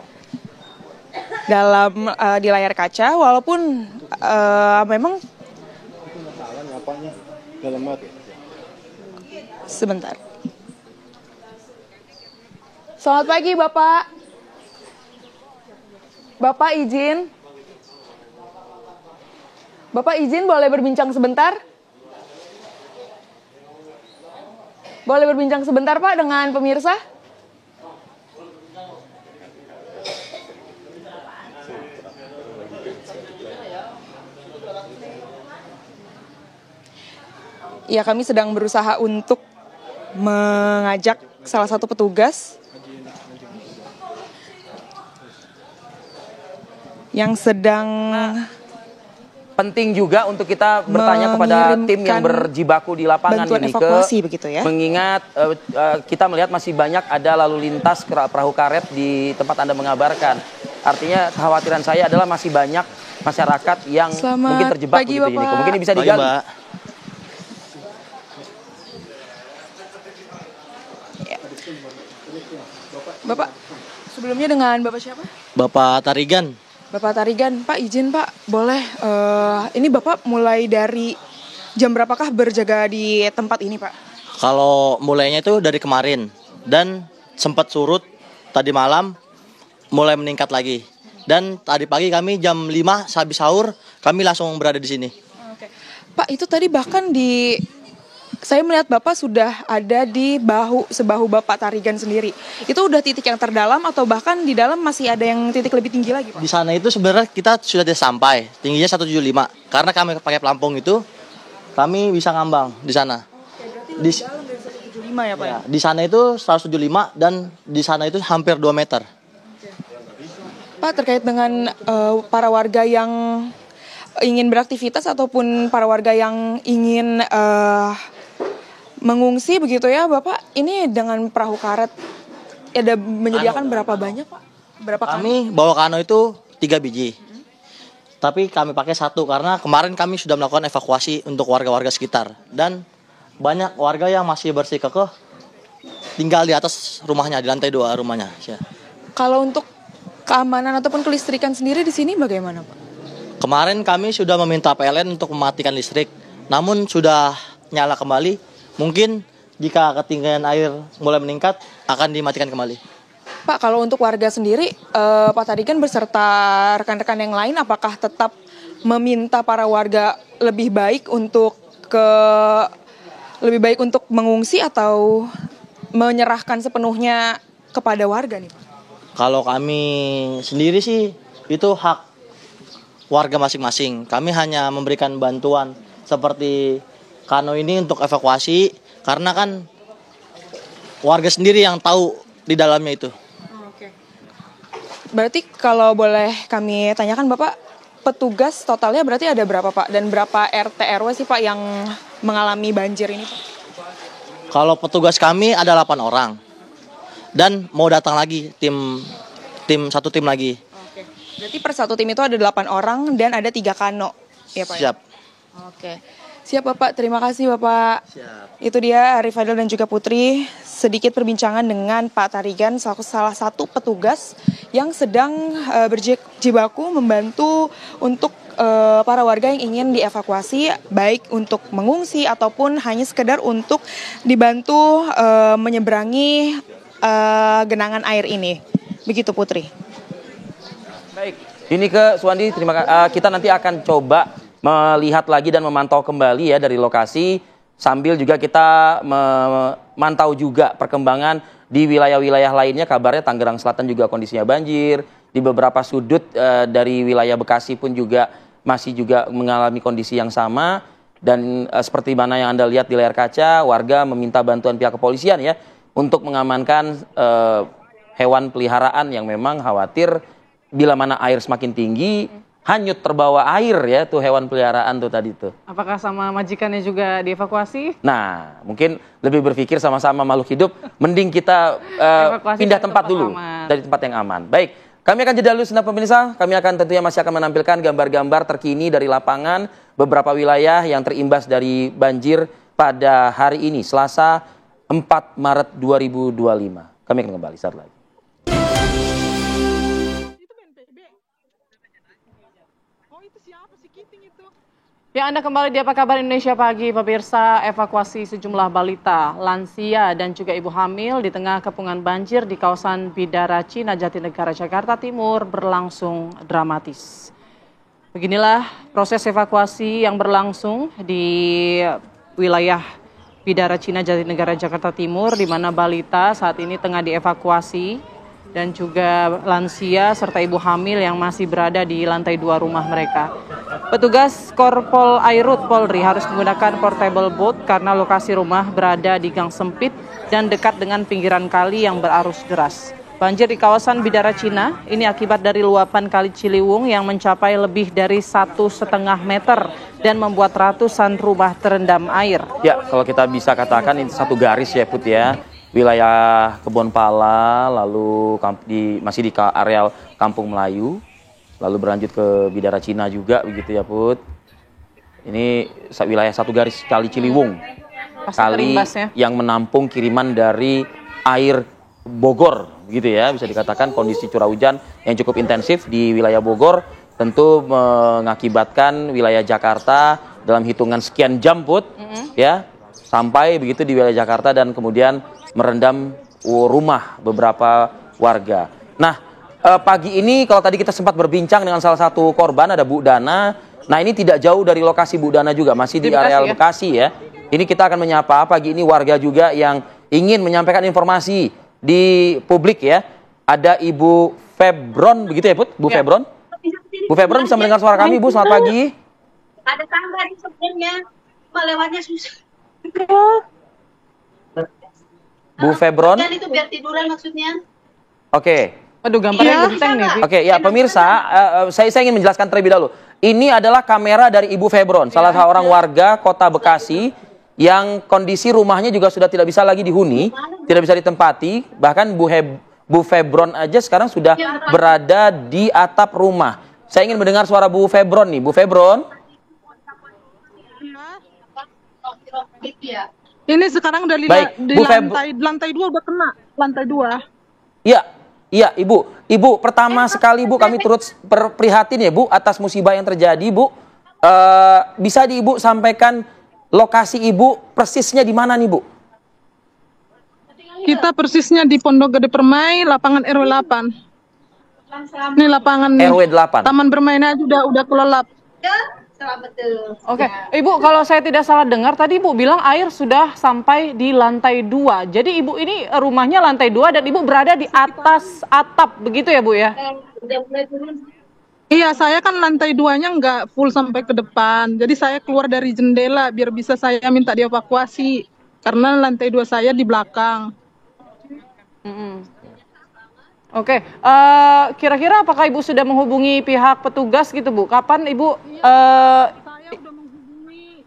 dalam di layar kaca, walaupun memang sebentar. Selamat pagi, Bapak. Bapak izin. Bapak izin boleh berbincang sebentar? Boleh berbincang sebentar, Pak, dengan pemirsa? Ya, kami sedang berusaha untuk mengajak salah satu petugas yang sedang penting juga untuk kita bertanya kepada tim yang berjibaku di lapangan bantuan ini evakuasi begitu ya. Mengingat kita melihat masih banyak ada lalu lintas perahu karet di tempat Anda mengabarkan. Artinya kekhawatiran saya adalah masih banyak masyarakat yang mungkin terjebak pagi, begitu ini. Mungkin bisa Pagi, digali. Mbak. Bapak, sebelumnya dengan Bapak siapa? Bapak Tarigan. Bapak Tarigan, Pak izin Pak, boleh ini Bapak mulai dari jam berapakah berjaga di tempat ini Pak? Kalau mulainya itu dari kemarin dan sempat surut tadi malam mulai meningkat lagi. Dan tadi pagi kami jam 5 sehabis sahur kami langsung berada di sini. Oke. Pak, itu tadi bahkan saya melihat Bapak sudah ada di sebahu Bapak Tarigan sendiri. Itu udah titik yang terdalam atau bahkan di dalam masih ada yang titik lebih tinggi lagi, Pak? Di sana itu sebenarnya kita sudah sampai, tingginya 175. Karena kami pakai pelampung itu, kami bisa ngambang di sana. Oke, berarti lebih dalam dari 175 ya, Pak? Ya, di sana itu 175 dan di sana itu hampir 2 meter. Pak, terkait dengan para warga yang ingin beraktivitas ataupun para warga yang ingin mengungsi begitu ya Bapak, ini dengan perahu karet ada menyediakan berapa banyak Pak? Berapa kami bawa kano itu 3 biji. Tapi kami pakai 1 karena kemarin kami sudah melakukan evakuasi untuk warga-warga sekitar. Dan banyak warga yang masih bersikukuh tinggal di atas rumahnya, di lantai 2 rumahnya. Kalau untuk keamanan ataupun kelistrikan sendiri di sini bagaimana Pak? Kemarin kami sudah meminta PLN untuk mematikan listrik. Namun sudah nyala kembali. Mungkin jika ketinggian air mulai meningkat akan dimatikan kembali. Pak, kalau untuk warga sendiri, Pak Tarigan beserta rekan-rekan yang lain, apakah tetap meminta para warga lebih baik untuk mengungsi atau menyerahkan sepenuhnya kepada warga nih Pak? Kalau kami sendiri sih itu hak warga masing-masing. Kami hanya memberikan bantuan seperti kano ini untuk evakuasi karena kan warga sendiri yang tahu di dalamnya itu. Oke. Berarti kalau boleh kami tanyakan Bapak, petugas totalnya berarti ada berapa Pak? Dan berapa RT RW sih Pak yang mengalami banjir ini Pak? Kalau petugas kami ada 8 orang. Dan mau datang lagi satu tim lagi. Oke. Berarti per satu tim itu ada 8 orang dan ada 3 kano. Ya Pak? Siap. Oke. Siap Bapak, terima kasih Bapak. Siap. Itu dia Arif Fadil dan juga Putri, sedikit perbincangan dengan Pak Tarigan, salah satu petugas yang sedang berjibaku membantu untuk para warga yang ingin dievakuasi, baik untuk mengungsi ataupun hanya sekedar untuk dibantu menyeberangi genangan air ini. Begitu Putri. Baik, ini ke Suwandi, kita nanti akan coba melihat lagi dan memantau kembali ya dari lokasi, sambil juga kita memantau juga perkembangan di wilayah-wilayah lainnya. Kabarnya Tangerang Selatan juga kondisinya banjir, di beberapa sudut dari wilayah Bekasi pun juga masih juga mengalami kondisi yang sama. Dan seperti mana yang Anda lihat di layar kaca, warga meminta bantuan pihak kepolisian ya untuk mengamankan hewan peliharaan yang memang khawatir bila mana air semakin tinggi, hanyut terbawa air ya tuh hewan peliharaan tuh tadi tuh. Apakah sama majikannya juga dievakuasi? Nah, mungkin lebih berpikir sama-sama makhluk hidup, mending kita pindah tempat dulu dari tempat yang aman. Baik, kami akan jeda dulu sebentar pemirsa. Kami akan tentunya masih akan menampilkan gambar-gambar terkini dari lapangan beberapa wilayah yang terimbas dari banjir pada hari ini, Selasa 4 Maret 2025. Kami akan kembali saat lagi. Ya, Anda kembali di Apa Kabar Indonesia Pagi, pemirsa. Evakuasi sejumlah balita, lansia, dan juga ibu hamil di tengah kepungan banjir di kawasan Bidara Cina, Jatinegara, Jakarta Timur berlangsung dramatis. Beginilah proses evakuasi yang berlangsung di wilayah Bidara Cina, Jatinegara, Jakarta Timur, di mana balita saat ini tengah dievakuasi dan juga lansia serta ibu hamil yang masih berada di lantai 2 rumah mereka. Petugas Korpol Airut Polri harus menggunakan portable boat karena lokasi rumah berada di gang sempit dan dekat dengan pinggiran kali yang berarus deras. Banjir di kawasan Bidara Cina ini akibat dari luapan Kali Ciliwung yang mencapai lebih dari 1,5 meter dan membuat ratusan rumah terendam air. Ya, kalau kita bisa katakan ini satu garis ya Put ya. Wilayah Kebonpala, lalu masih di areal Kampung Melayu, lalu berlanjut ke Bidara Cina juga begitu ya Put. Ini wilayah satu garis Kali Ciliwung. Kali yang menampung kiriman dari air Bogor, gitu ya, bisa dikatakan kondisi curah hujan yang cukup intensif di wilayah Bogor tentu mengakibatkan wilayah Jakarta dalam hitungan sekian jam Put, ya, sampai begitu di wilayah Jakarta dan kemudian merendam rumah beberapa warga. Nah, pagi ini kalau tadi kita sempat berbincang dengan salah satu korban ada Bu Dana. Nah, ini tidak jauh dari lokasi Bu Dana juga, masih di areal Bekasi ya. Ini kita akan menyapa pagi ini warga juga yang ingin menyampaikan informasi di publik ya. Ada Ibu Febron begitu ya Put? Bu Febron? Bu Febron bisa mendengar suara kami Bu, selamat pagi. Ada tangga di sebelumnya, melewatnya susah. Bu Febron? Itu biar tiduran maksudnya. Oke. Aduh, gambarnya genteng nih. Oke, ya pemirsa, saya ingin menjelaskan terlebih dahulu. Ini adalah kamera dari Ibu Febron, salah seorang warga Kota Bekasi yang kondisi rumahnya juga sudah tidak bisa lagi dihuni, tidak bisa ditempati, bahkan Bu Febron aja sekarang sudah berada di atap rumah. Saya ingin mendengar suara Bu Febron nih, Bu Febron. Ini sekarang dari lantai 2 udah kena, lantai 2. Iya, Ibu pertama sekali Bu kami turut prihatin ya Bu atas musibah yang terjadi Bu. Bisa Ibu sampaikan lokasi Ibu persisnya di mana nih Bu? Kita persisnya di Pondok Gede Permai, lapangan RW 8. Ini lapangan RW 8. Taman bermainnya udah kelelap. Oke, Ibu kalau saya tidak salah dengar tadi Ibu bilang air sudah sampai di lantai 2. Jadi Ibu ini rumahnya lantai 2 dan Ibu berada di atas atap begitu ya Bu ya? Iya, saya kan lantai 2-nya nggak full sampai ke depan. Jadi saya keluar dari jendela biar bisa saya minta dievakuasi. Karena lantai 2 saya di belakang. Oke, kira-kira apakah Ibu sudah menghubungi pihak petugas gitu Bu? Kapan Ibu? Saya udah menghubungi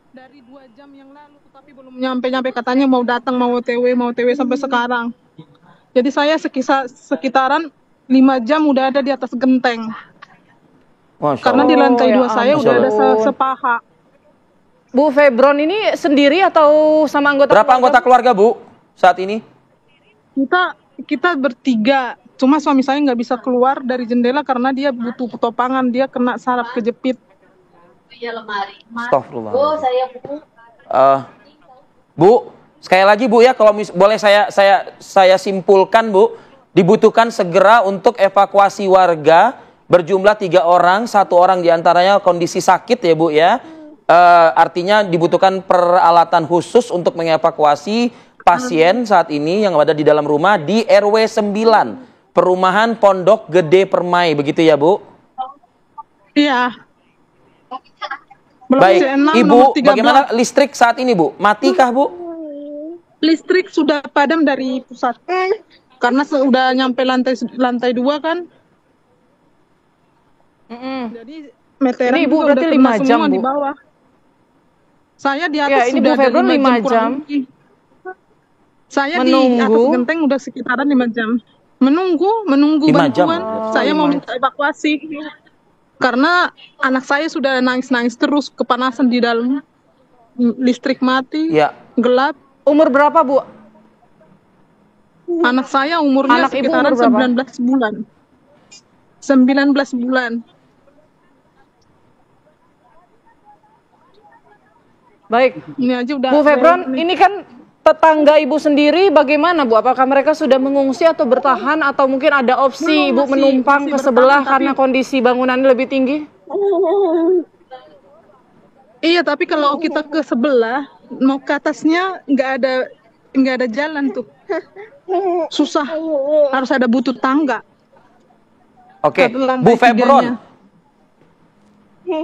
dari 2 jam yang lalu, tapi belum nyampe-nyampe, katanya mau datang, mau OTW sampai sekarang. Jadi saya sekitaran 5 jam udah ada di atas genteng. Karena di lantai 2 saya udah ada sepaha. Bu Febron ini sendiri atau sama anggota Berapa anggota keluarga Bu saat ini? Kita bertiga, cuma suami saya nggak bisa keluar dari jendela karena dia butuh topangan, dia kena saraf kejepit. Iya, lemari. Astagfirullah. Bu, Bu, sekali lagi Bu ya, kalau boleh saya simpulkan Bu, dibutuhkan segera untuk evakuasi warga berjumlah 3 orang, 1 orang diantaranya kondisi sakit ya Bu ya. Artinya dibutuhkan peralatan khusus untuk mengevakuasi pasien saat ini yang ada di dalam rumah di RW 9, Perumahan Pondok Gede Permai, begitu ya Bu? Iya. Baik, Ibu, bagaimana listrik saat ini Bu? Matikah Bu? Listrik sudah padam dari pusat. Karena sudah nyampe lantai 2 kan. Jadi meteran ini Ibu berarti 5 jam Bu? Di bawah. Saya di atas ini sudah Bu Febron 5 jam. Saya di atas genteng udah sekitaran 5 jam. Menunggu bantuan. Saya mau minta evakuasi. Karena anak saya sudah nangis-nangis terus, kepanasan di dalam. Listrik mati, gelap. Umur berapa Bu? Anak saya umurnya sekitaran 19 bulan. 19 bulan. Baik, ini aja udah. Bu Febron, ini kan tetangga Ibu sendiri bagaimana Bu? Apakah mereka sudah mengungsi atau bertahan atau mungkin ada opsi Ibu menumpang ke sebelah karena kondisi bangunannya lebih tinggi? Iya, tapi kalau kita ke sebelah mau ke atasnya nggak ada jalan tuh. Susah. Harus ada butuh tangga. Oke, Bu Febron.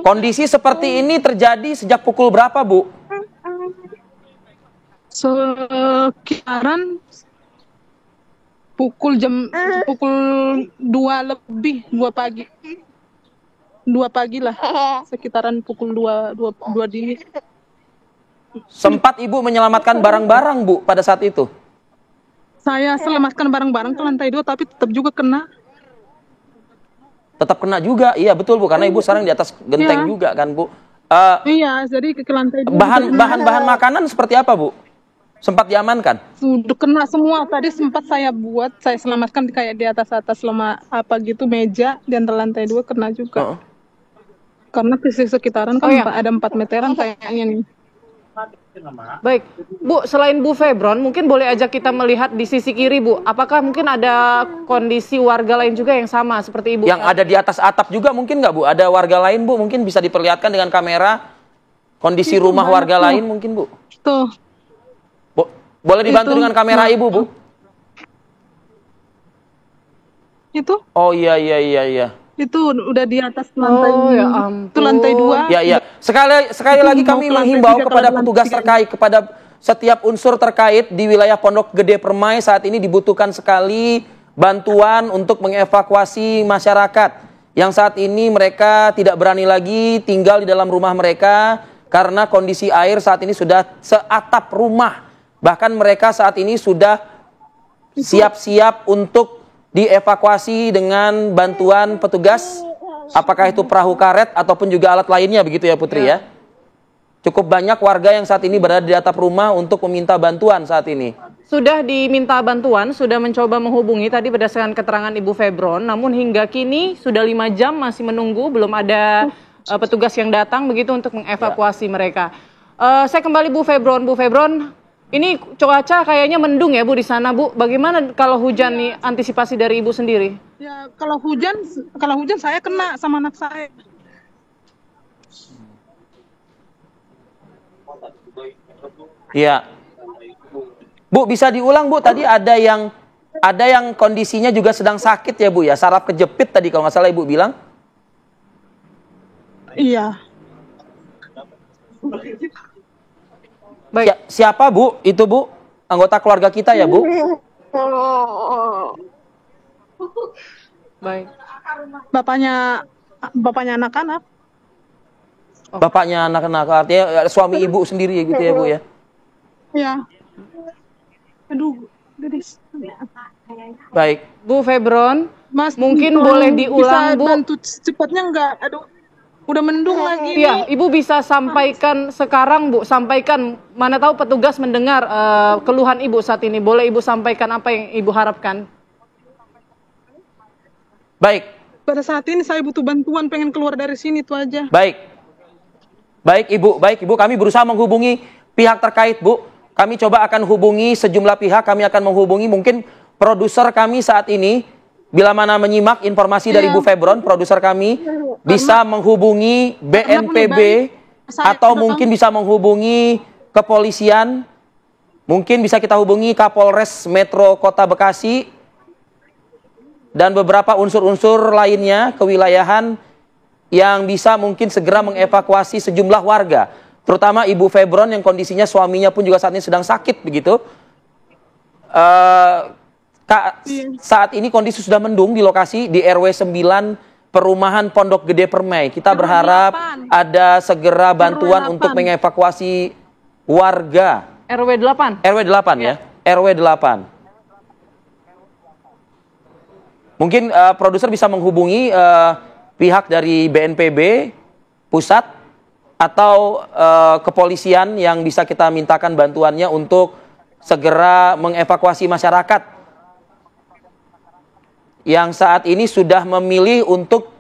Kondisi seperti ini terjadi sejak pukul berapa, Bu? Sekitaran pukul 2 lebih, 2 pagi. 2 pagi lah, sekitaran pukul 2 dini. Sempat Ibu menyelamatkan barang-barang, Bu, pada saat itu? Saya selamatkan barang-barang ke lantai 2, tapi tetap juga kena. Tetap kena juga, iya betul Bu, karena Ibu sekarang di atas genteng juga kan Bu. Iya, jadi ke lantai 2. Bahan makanan seperti apa Bu? Sempat diamankan? Sudah kena semua. Tadi sempat saya selamatkan kayak di atas gitu, meja di antara lantai 2 kena juga. Karena di sekitaran kan ada 4 meteran kayaknya nih. Baik, Bu, selain Bu Febron, mungkin boleh ajak kita melihat di sisi kiri, Bu. Apakah mungkin ada kondisi warga lain juga yang sama seperti Ibu? Yang ada di atas atap juga mungkin nggak Bu? Ada warga lain Bu? Mungkin bisa diperlihatkan dengan kamera kondisi rumah warga lain mungkin Bu? Tuh. Boleh dibantu dengan kamera Ibu, Bu? Itu? Oh iya. Itu udah di atas lantai. Itu lantai 2. Iya. Sekali lagi kami menghimbau kepada petugas terkait, kepada setiap unsur terkait di wilayah Pondok Gede Permai saat ini dibutuhkan sekali bantuan untuk mengevakuasi masyarakat yang saat ini mereka tidak berani lagi tinggal di dalam rumah mereka karena kondisi air saat ini sudah seatap rumah. Bahkan mereka saat ini sudah siap-siap untuk dievakuasi dengan bantuan petugas, apakah itu perahu karet ataupun juga alat lainnya begitu ya Putri ya. Cukup banyak warga yang saat ini berada di atap rumah untuk meminta bantuan saat ini. Sudah diminta bantuan, sudah mencoba menghubungi tadi berdasarkan keterangan Ibu Febron, namun hingga kini sudah 5 jam masih menunggu, belum ada petugas yang datang begitu untuk mengevakuasi mereka. Saya kembali Bu Febron, ini cuaca kayaknya mendung ya Bu di sana Bu. Bagaimana kalau hujan nih antisipasi dari Ibu sendiri? Ya kalau hujan saya kena sama anak saya. Iya. Bu bisa diulang Bu, tadi ada yang kondisinya juga sedang sakit ya Bu ya, saraf kejepit tadi kalau nggak salah Ibu bilang. Iya. Baik. Siapa Bu? Itu Bu? Anggota keluarga kita ya Bu? Baik. Bapaknya anak-anak. Bapaknya anak-anak, artinya suami Ibu sendiri gitu ya Bu ya? Iya. Aduh, gadis. Baik. Bu Febron, Mas, mungkin boleh diulang Bu. Bisa bantu cepatnya enggak? Aduh. Udah mendung lagi. Iya, Ibu bisa sampaikan sekarang Bu, sampaikan, mana tahu petugas mendengar keluhan Ibu saat ini. Boleh Ibu sampaikan apa yang Ibu harapkan? Baik. Pada saat ini saya butuh bantuan, pengen keluar dari sini itu aja. Baik Ibu, kami berusaha menghubungi pihak terkait Bu. Kami coba akan hubungi sejumlah pihak, kami akan menghubungi mungkin produser kami saat ini. Bila mana menyimak informasi dari Bu Febron, produser kami bisa menghubungi BNPB atau mungkin bisa menghubungi kepolisian. Mungkin bisa kita hubungi Kapolres Metro Kota Bekasi dan beberapa unsur-unsur lainnya kewilayahan yang bisa mungkin segera mengevakuasi sejumlah warga. Terutama Ibu Febron yang kondisinya suaminya pun juga saat ini sedang sakit begitu. Saat ini kondisi sudah mendung di lokasi di RW 9 Perumahan Pondok Gede Permai. Kita berharap ada segera bantuan untuk mengevakuasi warga. RW 8? RW 8 ya? RW 8. Mungkin produser bisa menghubungi pihak dari BNPB pusat atau kepolisian yang bisa kita mintakan bantuannya untuk segera mengevakuasi masyarakat yang saat ini sudah memilih untuk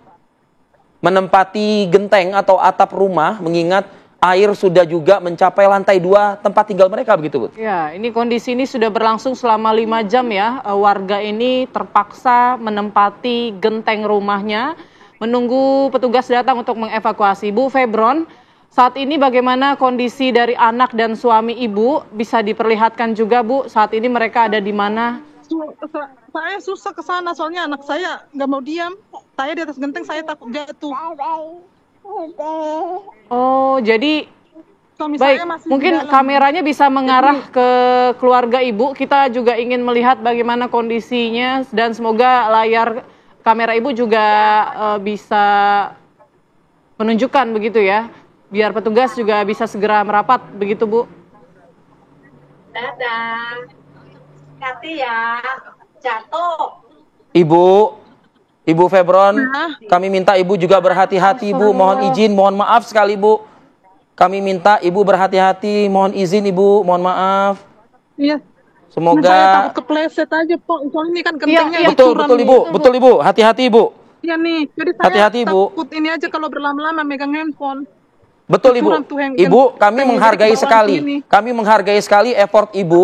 menempati genteng atau atap rumah mengingat air sudah juga mencapai lantai 2 tempat tinggal mereka begitu Bu? Ya, ini kondisi ini sudah berlangsung selama 5 jam ya. Warga ini terpaksa menempati genteng rumahnya menunggu petugas datang untuk mengevakuasi. Bu Febron, saat ini bagaimana kondisi dari anak dan suami Ibu? Bisa diperlihatkan juga Bu, saat ini mereka ada di mana? Saya susah ke sana soalnya anak saya nggak mau diam. Saya di atas genteng, saya takut jatuh. Oh, jadi Suami Baik, saya masih di mungkin dalam. kameranya bisa mengarah ke keluarga Ibu. Kita juga ingin melihat bagaimana kondisinya dan semoga layar kamera Ibu juga bisa menunjukkan begitu ya. Biar petugas juga bisa segera merapat begitu, Bu. Dadah. Hati ya. Jatuh. Ibu Febron, Nah. kami minta Ibu juga berhati-hati, Bu. Mohon izin, mohon maaf sekali, Bu. Kami minta Ibu berhati-hati, mohon izin Ibu, mohon maaf. Iya. Saya Semoga takut kepleset aja, Pak. Soalnya ini kan gentengnya betul dicuram nih. betul Ibu, hati-hati Ibu. Iya nih, jadi saya Hati-hati, Bu. takut ini aja kalau berlama-lama megang handphone. Betul Ibu. Dicuram tuh yang Ibu, kami gentengnya, menghargai jadi ke bawah sekali. sini. Kami menghargai sekali effort Ibu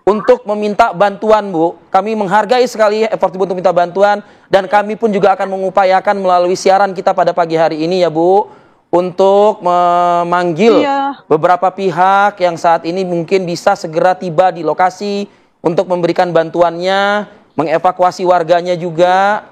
untuk meminta bantuan, Bu. Kami menghargai sekali effort Ibu untuk minta bantuan dan kami pun juga akan mengupayakan melalui siaran kita pada pagi hari ini ya, Bu, untuk memanggil beberapa pihak yang saat ini mungkin bisa segera tiba di lokasi untuk memberikan bantuannya, mengevakuasi warganya juga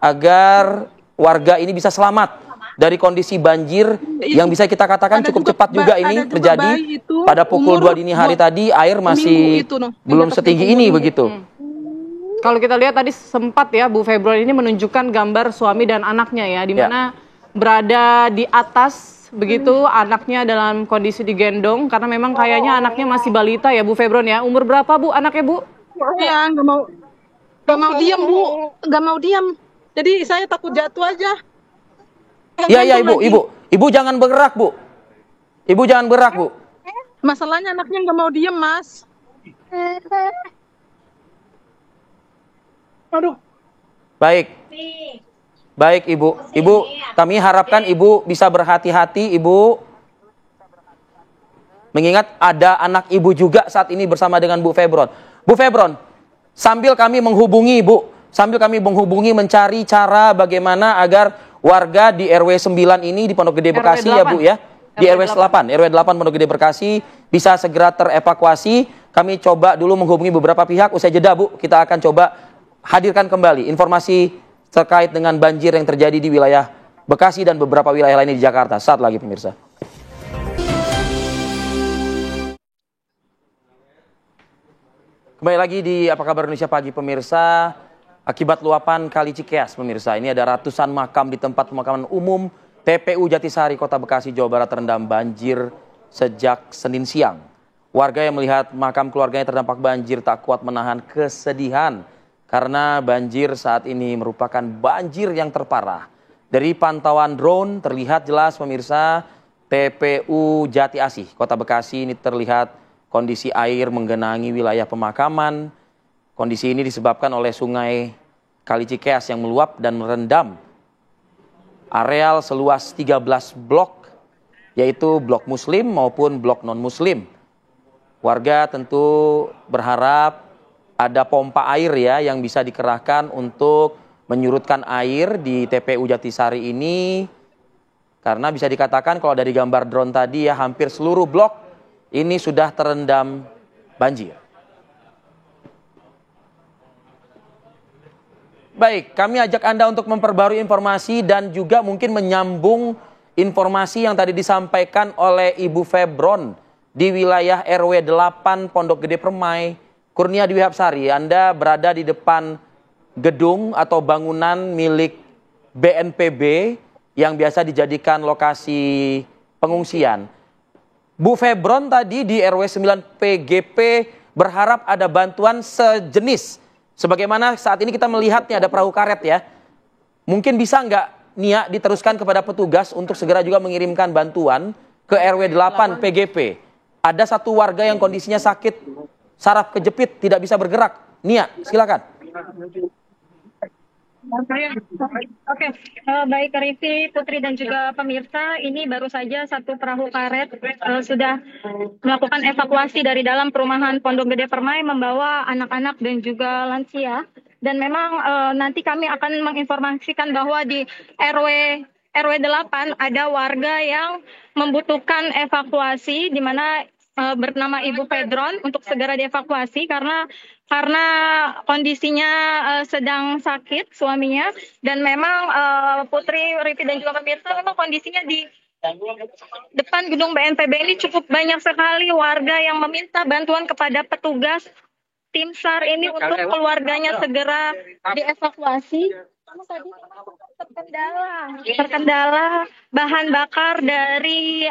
agar warga ini bisa selamat dari kondisi banjir yang bisa kita katakan cukup cepat juga ini terjadi pada pukul 2 dini hari tadi. Air masih belum setinggi ini begitu. Kalau kita lihat tadi sempat ya Bu Febron ini menunjukkan gambar suami dan anaknya ya, di mana berada di atas begitu, anaknya dalam kondisi digendong karena memang kayaknya anaknya masih balita ya Bu Febron ya. Umur berapa Bu anaknya Bu? Iya, nggak mau diam, Bu. Nggak mau diam. Jadi saya takut jatuh aja. Iya Ibu jangan bergerak Bu. Ibu jangan bergerak Bu. Masalahnya anaknya nggak mau diam, Mas. Aduh. Baik Ibu. Ibu, kami harapkan Ibu bisa berhati-hati Ibu. Mengingat ada anak Ibu juga saat ini bersama dengan Bu Febron. Bu Febron, sambil kami menghubungi Ibu, sambil kami menghubungi mencari cara bagaimana agar warga di RW 9 ini di Pondok Gede Bekasi ya Bu ya. Di RW 8 Pondok Gede Bekasi bisa segera terevakuasi. Kami coba dulu menghubungi beberapa pihak. Usai jeda Bu, kita akan coba hadirkan kembali informasi terkait dengan banjir yang terjadi di wilayah Bekasi dan beberapa wilayah lainnya di Jakarta. Saat lagi pemirsa. Kembali lagi di Apa Kabar Indonesia Pagi pemirsa. Akibat luapan Kali Cikeas pemirsa, ini ada ratusan makam di tempat pemakaman umum TPU Jatisari, Kota Bekasi, Jawa Barat terendam banjir sejak Senin siang. Warga yang melihat makam keluarganya terdampak banjir tak kuat menahan kesedihan karena banjir saat ini merupakan banjir yang terparah. Dari pantauan drone terlihat jelas pemirsa, TPU Jati Asih, Kota Bekasi ini terlihat kondisi air menggenangi wilayah pemakaman. Kondisi ini disebabkan oleh sungai Kali Cikeas yang meluap dan merendam areal seluas 13 blok, yaitu blok muslim maupun blok non-muslim. Warga tentu berharap ada pompa air ya yang bisa dikerahkan untuk menyurutkan air di TPU Jatisari ini. Karena bisa dikatakan kalau dari gambar drone tadi ya hampir seluruh blok ini sudah terendam banjir. Baik, kami ajak Anda untuk memperbarui informasi dan juga mungkin menyambung informasi yang tadi disampaikan oleh Ibu Febron di wilayah RW 8 Pondok Gede Permai, Kurnia Dwi Hapsari. Anda berada di depan gedung atau bangunan milik BNPB yang biasa dijadikan lokasi pengungsian. Bu Febron tadi di RW 9 PGP berharap ada bantuan sejenis. Sebagaimana saat ini kita melihatnya ada perahu karet ya. Mungkin bisa nggak Nia diteruskan kepada petugas untuk segera juga mengirimkan bantuan ke RW 8 PGP. Ada satu warga yang kondisinya sakit, saraf kejepit, tidak bisa bergerak. Nia, silakan. Oke, baik Rifi, Putri dan juga pemirsa, ini baru saja satu perahu karet sudah melakukan evakuasi dari dalam perumahan Pondok Gede Permai membawa anak-anak dan juga lansia. Dan memang nanti kami akan menginformasikan bahwa di RW 8 ada warga yang membutuhkan evakuasi di mana bernama Ibu Febron untuk segera dievakuasi karena kondisinya sedang sakit suaminya dan memang Putri, Rifi dan juga pemirsa memang kondisinya di Depan gedung BNPB ini cukup banyak sekali warga yang meminta bantuan kepada petugas tim SAR ini untuk keluarganya segera dievakuasi. Namun tadi terkendala bahan bakar dari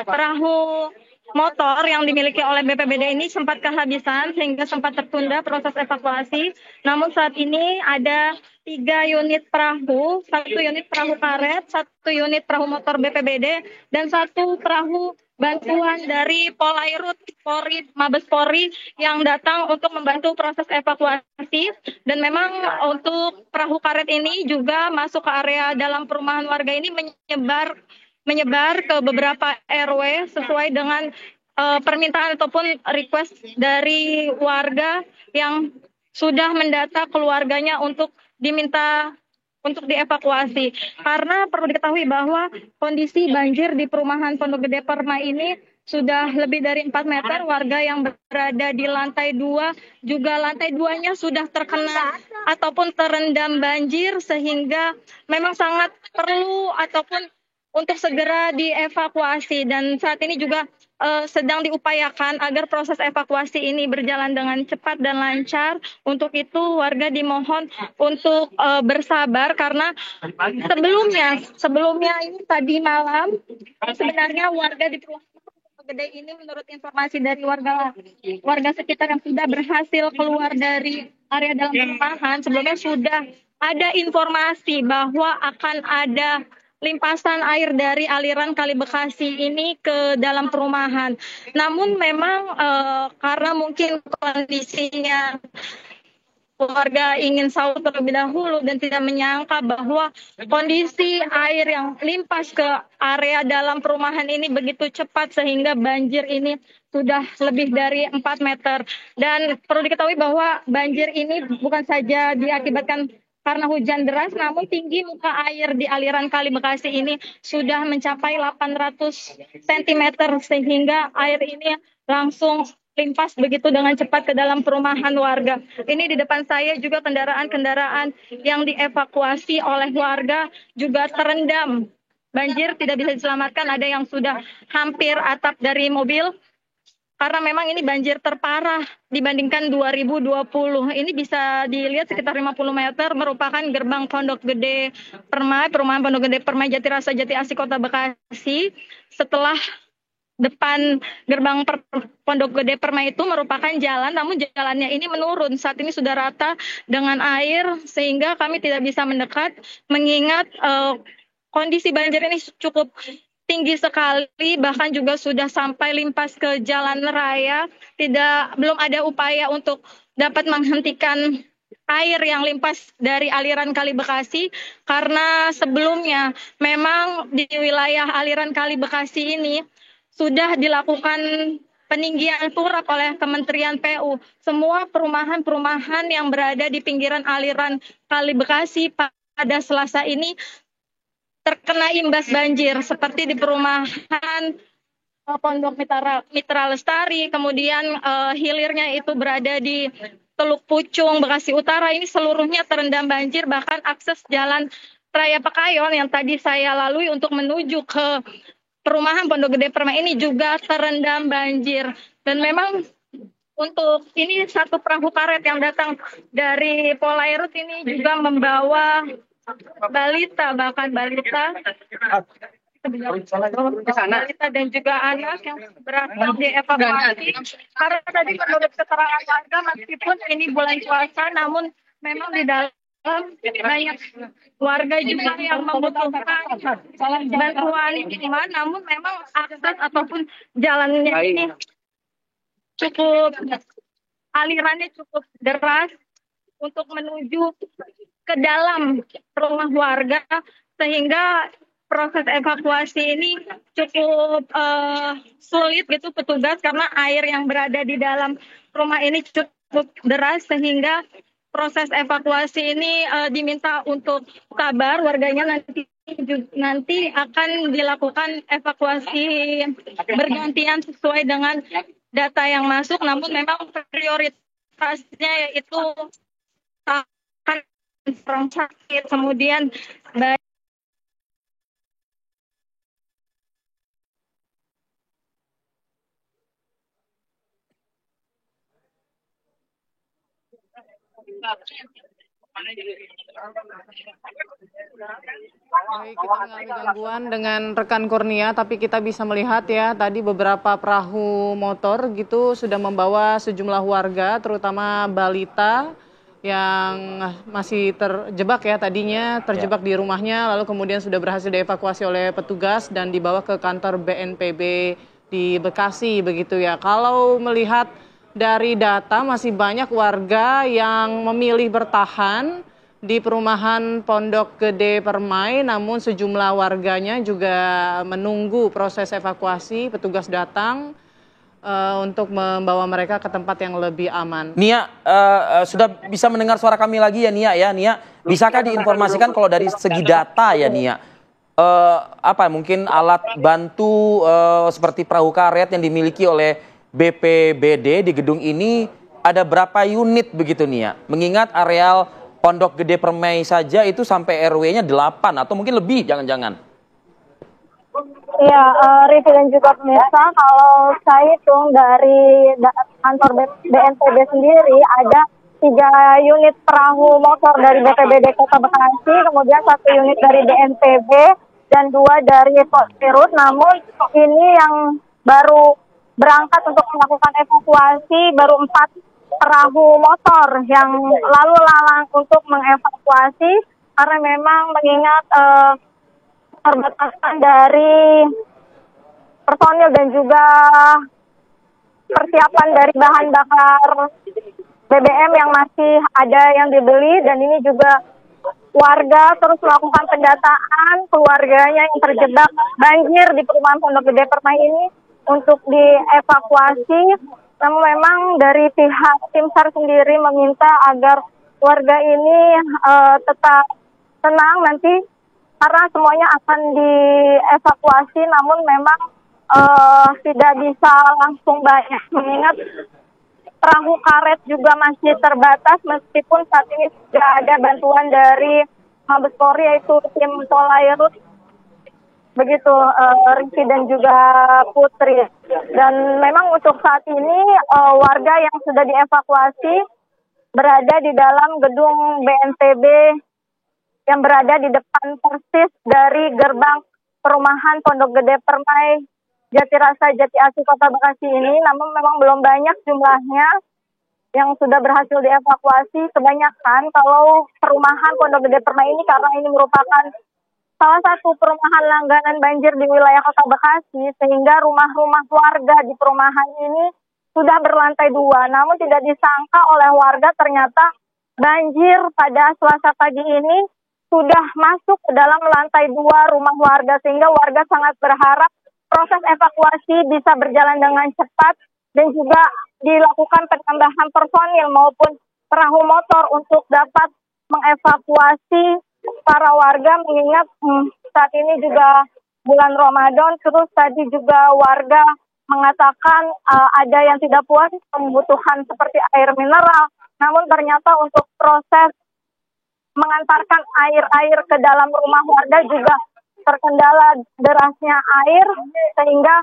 perahu motor yang dimiliki oleh BPBD ini sempat kehabisan sehingga sempat tertunda proses evakuasi. Namun saat ini ada 3 unit perahu, 1 unit perahu karet, 1 unit perahu motor BPBD, dan 1 perahu bantuan dari Polairut Polri, Mabes Polri yang datang untuk membantu proses evakuasi. Dan memang untuk perahu karet ini juga masuk ke area dalam perumahan warga ini menyebar ke beberapa RW sesuai dengan permintaan ataupun request dari warga yang sudah mendata keluarganya untuk diminta untuk dievakuasi. Karena perlu diketahui bahwa kondisi banjir di perumahan Pondok Gede Permai ini sudah lebih dari 4 meter. Warga yang berada di lantai 2 juga lantai 2-nya sudah terkena ataupun terendam banjir, sehingga memang sangat perlu ataupun untuk segera dievakuasi. Dan saat ini juga sedang diupayakan agar proses evakuasi ini berjalan dengan cepat dan lancar. Untuk itu warga dimohon untuk bersabar karena sebelumnya ini tadi malam sebenarnya warga di perumahan Gede ini menurut informasi dari warga sekitar yang sudah berhasil keluar dari area dalam perumahan, sebelumnya sudah ada informasi bahwa akan ada limpasan air dari aliran Kali Bekasi ini ke dalam perumahan. Namun memang karena mungkin kondisinya warga ingin sahur terlebih dahulu dan tidak menyangka bahwa kondisi air yang limpas ke area dalam perumahan ini begitu cepat sehingga banjir ini sudah lebih dari 4 meter. Dan perlu diketahui bahwa banjir ini bukan saja diakibatkan karena hujan deras, namun tinggi muka air di aliran Kali Bekasi ini sudah mencapai 800 cm sehingga air ini langsung limpas begitu dengan cepat ke dalam perumahan warga. Ini di depan saya juga kendaraan-kendaraan yang dievakuasi oleh warga juga terendam banjir, tidak bisa diselamatkan. Ada yang sudah hampir atap dari mobil karena memang ini banjir terparah dibandingkan 2020. Ini bisa dilihat sekitar 50 meter merupakan gerbang Pondok Gede Permai, perumahan Pondok Gede Permai Jatirasa Jati Asih Kota Bekasi. Setelah depan gerbang Pondok Gede Permai itu merupakan jalan, namun jalannya ini menurun. Saat ini sudah rata dengan air sehingga kami tidak bisa mendekat mengingat kondisi banjir ini cukup tinggi sekali, bahkan juga sudah sampai limpas ke jalan raya. Belum ada upaya untuk dapat menghentikan air yang limpas dari aliran Kali Bekasi, karena sebelumnya memang di wilayah aliran Kali Bekasi ini sudah dilakukan peninggian turap oleh Kementerian PU. Semua perumahan-perumahan yang berada di pinggiran aliran Kali Bekasi pada Selasa ini terkena imbas banjir, seperti di perumahan Pondok Mitra Lestari, kemudian hilirnya itu berada di Teluk Pucung, Bekasi Utara. Ini seluruhnya terendam banjir, bahkan akses jalan Raya Pekayon yang tadi saya lalui untuk menuju ke perumahan Pondok Gede Permai ini juga terendam banjir. Dan memang untuk ini 1 perahu karet yang datang dari Polairut ini juga membawa balita dan juga anak yang berhasil dievakuasi. Karena tadi menurut keterangan warga, meskipun ini bulan puasa, namun memang di dalam banyak warga juga yang membutuhkan bantuan minuman, namun memang akses ataupun jalannya ini alirannya cukup deras untuk menuju ke dalam rumah warga, sehingga proses evakuasi ini cukup sulit gitu petugas, karena air yang berada di dalam rumah ini cukup deras sehingga proses evakuasi ini diminta untuk sabar. Warganya nanti akan dilakukan evakuasi bergantian sesuai dengan data yang masuk, namun memang prioritasnya yaitu orang sakit, kemudian Baik, kita mengalami gangguan dengan rekan Kurnia, tapi kita bisa melihat ya tadi beberapa perahu motor gitu sudah membawa sejumlah warga, terutama balita yang masih terjebak ya tadinya terjebak di rumahnya, lalu kemudian sudah berhasil dievakuasi oleh petugas dan dibawa ke kantor BNPB di Bekasi begitu ya. Kalau melihat dari data masih banyak warga yang memilih bertahan di perumahan Pondok Gede Permai, namun sejumlah warganya juga menunggu proses evakuasi, petugas datang untuk membawa mereka ke tempat yang lebih aman. Nia, sudah bisa mendengar suara kami lagi ya Nia ya? Nia, bisakah diinformasikan kalau dari segi data ya Nia, apa mungkin alat bantu seperti perahu karet yang dimiliki oleh BPBD di gedung ini ada berapa unit begitu Nia? Mengingat areal Pondok Gede Permai saja itu sampai RW-nya 8 atau mungkin lebih jangan-jangan. Iya, Rivi dan juga pemirsa, kalau saya hitung dari kantor BNPB sendiri ada 3 unit perahu motor dari BPBD Kota Bekasi, kemudian 1 unit dari BNPB dan 2 dari Postirut. Namun ini yang baru berangkat untuk melakukan evakuasi baru 4 perahu motor yang lalu lalang untuk mengevakuasi karena memang mengingat keterbatasan dari personil dan juga persiapan dari bahan bakar BBM yang masih ada yang dibeli, dan ini juga warga terus melakukan pendataan keluarganya yang terjebak banjir di perumahan Pondok Gede Permai ini untuk dievakuasi. Namun memang dari pihak tim SAR sendiri meminta agar warga ini tetap tenang nanti karena semuanya akan dievakuasi, namun memang tidak bisa langsung banyak mengingat perahu karet juga masih terbatas meskipun saat ini sudah ada bantuan dari Mabes Polri yaitu tim Polairut. Begitu Rizky dan juga Putri. Dan memang untuk saat ini warga yang sudah dievakuasi berada di dalam gedung BNPB yang berada di depan persis dari gerbang perumahan Pondok Gede Permai Jatirasa Jati Asih Kota Bekasi ini. Namun memang belum banyak jumlahnya yang sudah berhasil dievakuasi. Kebanyakan kalau perumahan Pondok Gede Permai ini karena ini merupakan salah satu perumahan langganan banjir di wilayah Kota Bekasi, sehingga rumah-rumah warga di perumahan ini sudah berlantai 2. Namun tidak disangka oleh warga ternyata banjir pada Selasa pagi ini sudah masuk ke dalam lantai 2 rumah warga, sehingga warga sangat berharap proses evakuasi bisa berjalan dengan cepat dan juga dilakukan penambahan personil maupun perahu motor untuk dapat mengevakuasi para warga, mengingat saat ini juga bulan Ramadan. Terus tadi juga warga mengatakan ada yang tidak puas kebutuhan seperti air mineral, namun ternyata untuk proses mengantarkan air ke dalam rumah warga juga terkendala derasnya air, sehingga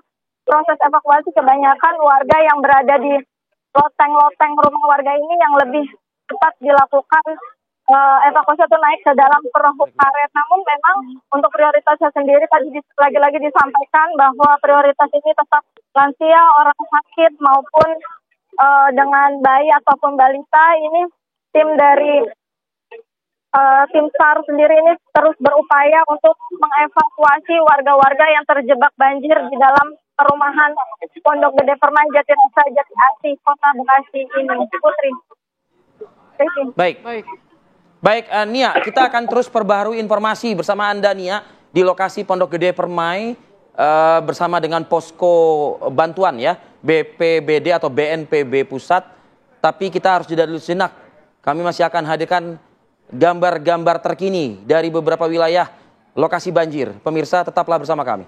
proses evakuasi kebanyakan warga yang berada di loteng-loteng rumah warga ini yang lebih cepat dilakukan evakuasi atau naik ke dalam perahu karet. Namun memang untuk prioritasnya sendiri tadi lagi-lagi disampaikan bahwa prioritas ini tetap lansia, orang sakit maupun dengan bayi ataupun balita. Ini tim dari tim SAR sendiri ini terus berupaya untuk mengevakuasi warga-warga yang terjebak banjir di dalam perumahan Pondok Gede Permai Jatirasa Jati Asih Kota Bekasi ini. Putri. Baik, Nia, kita akan terus perbaharui informasi bersama Anda Nia di lokasi Pondok Gede Permai bersama dengan posko bantuan ya, BPBD atau BNPB Pusat. Tapi kita harus jeda dulu sejenak. Kami masih akan hadirkan gambar-gambar terkini dari beberapa wilayah lokasi banjir. Pemirsa tetaplah bersama kami.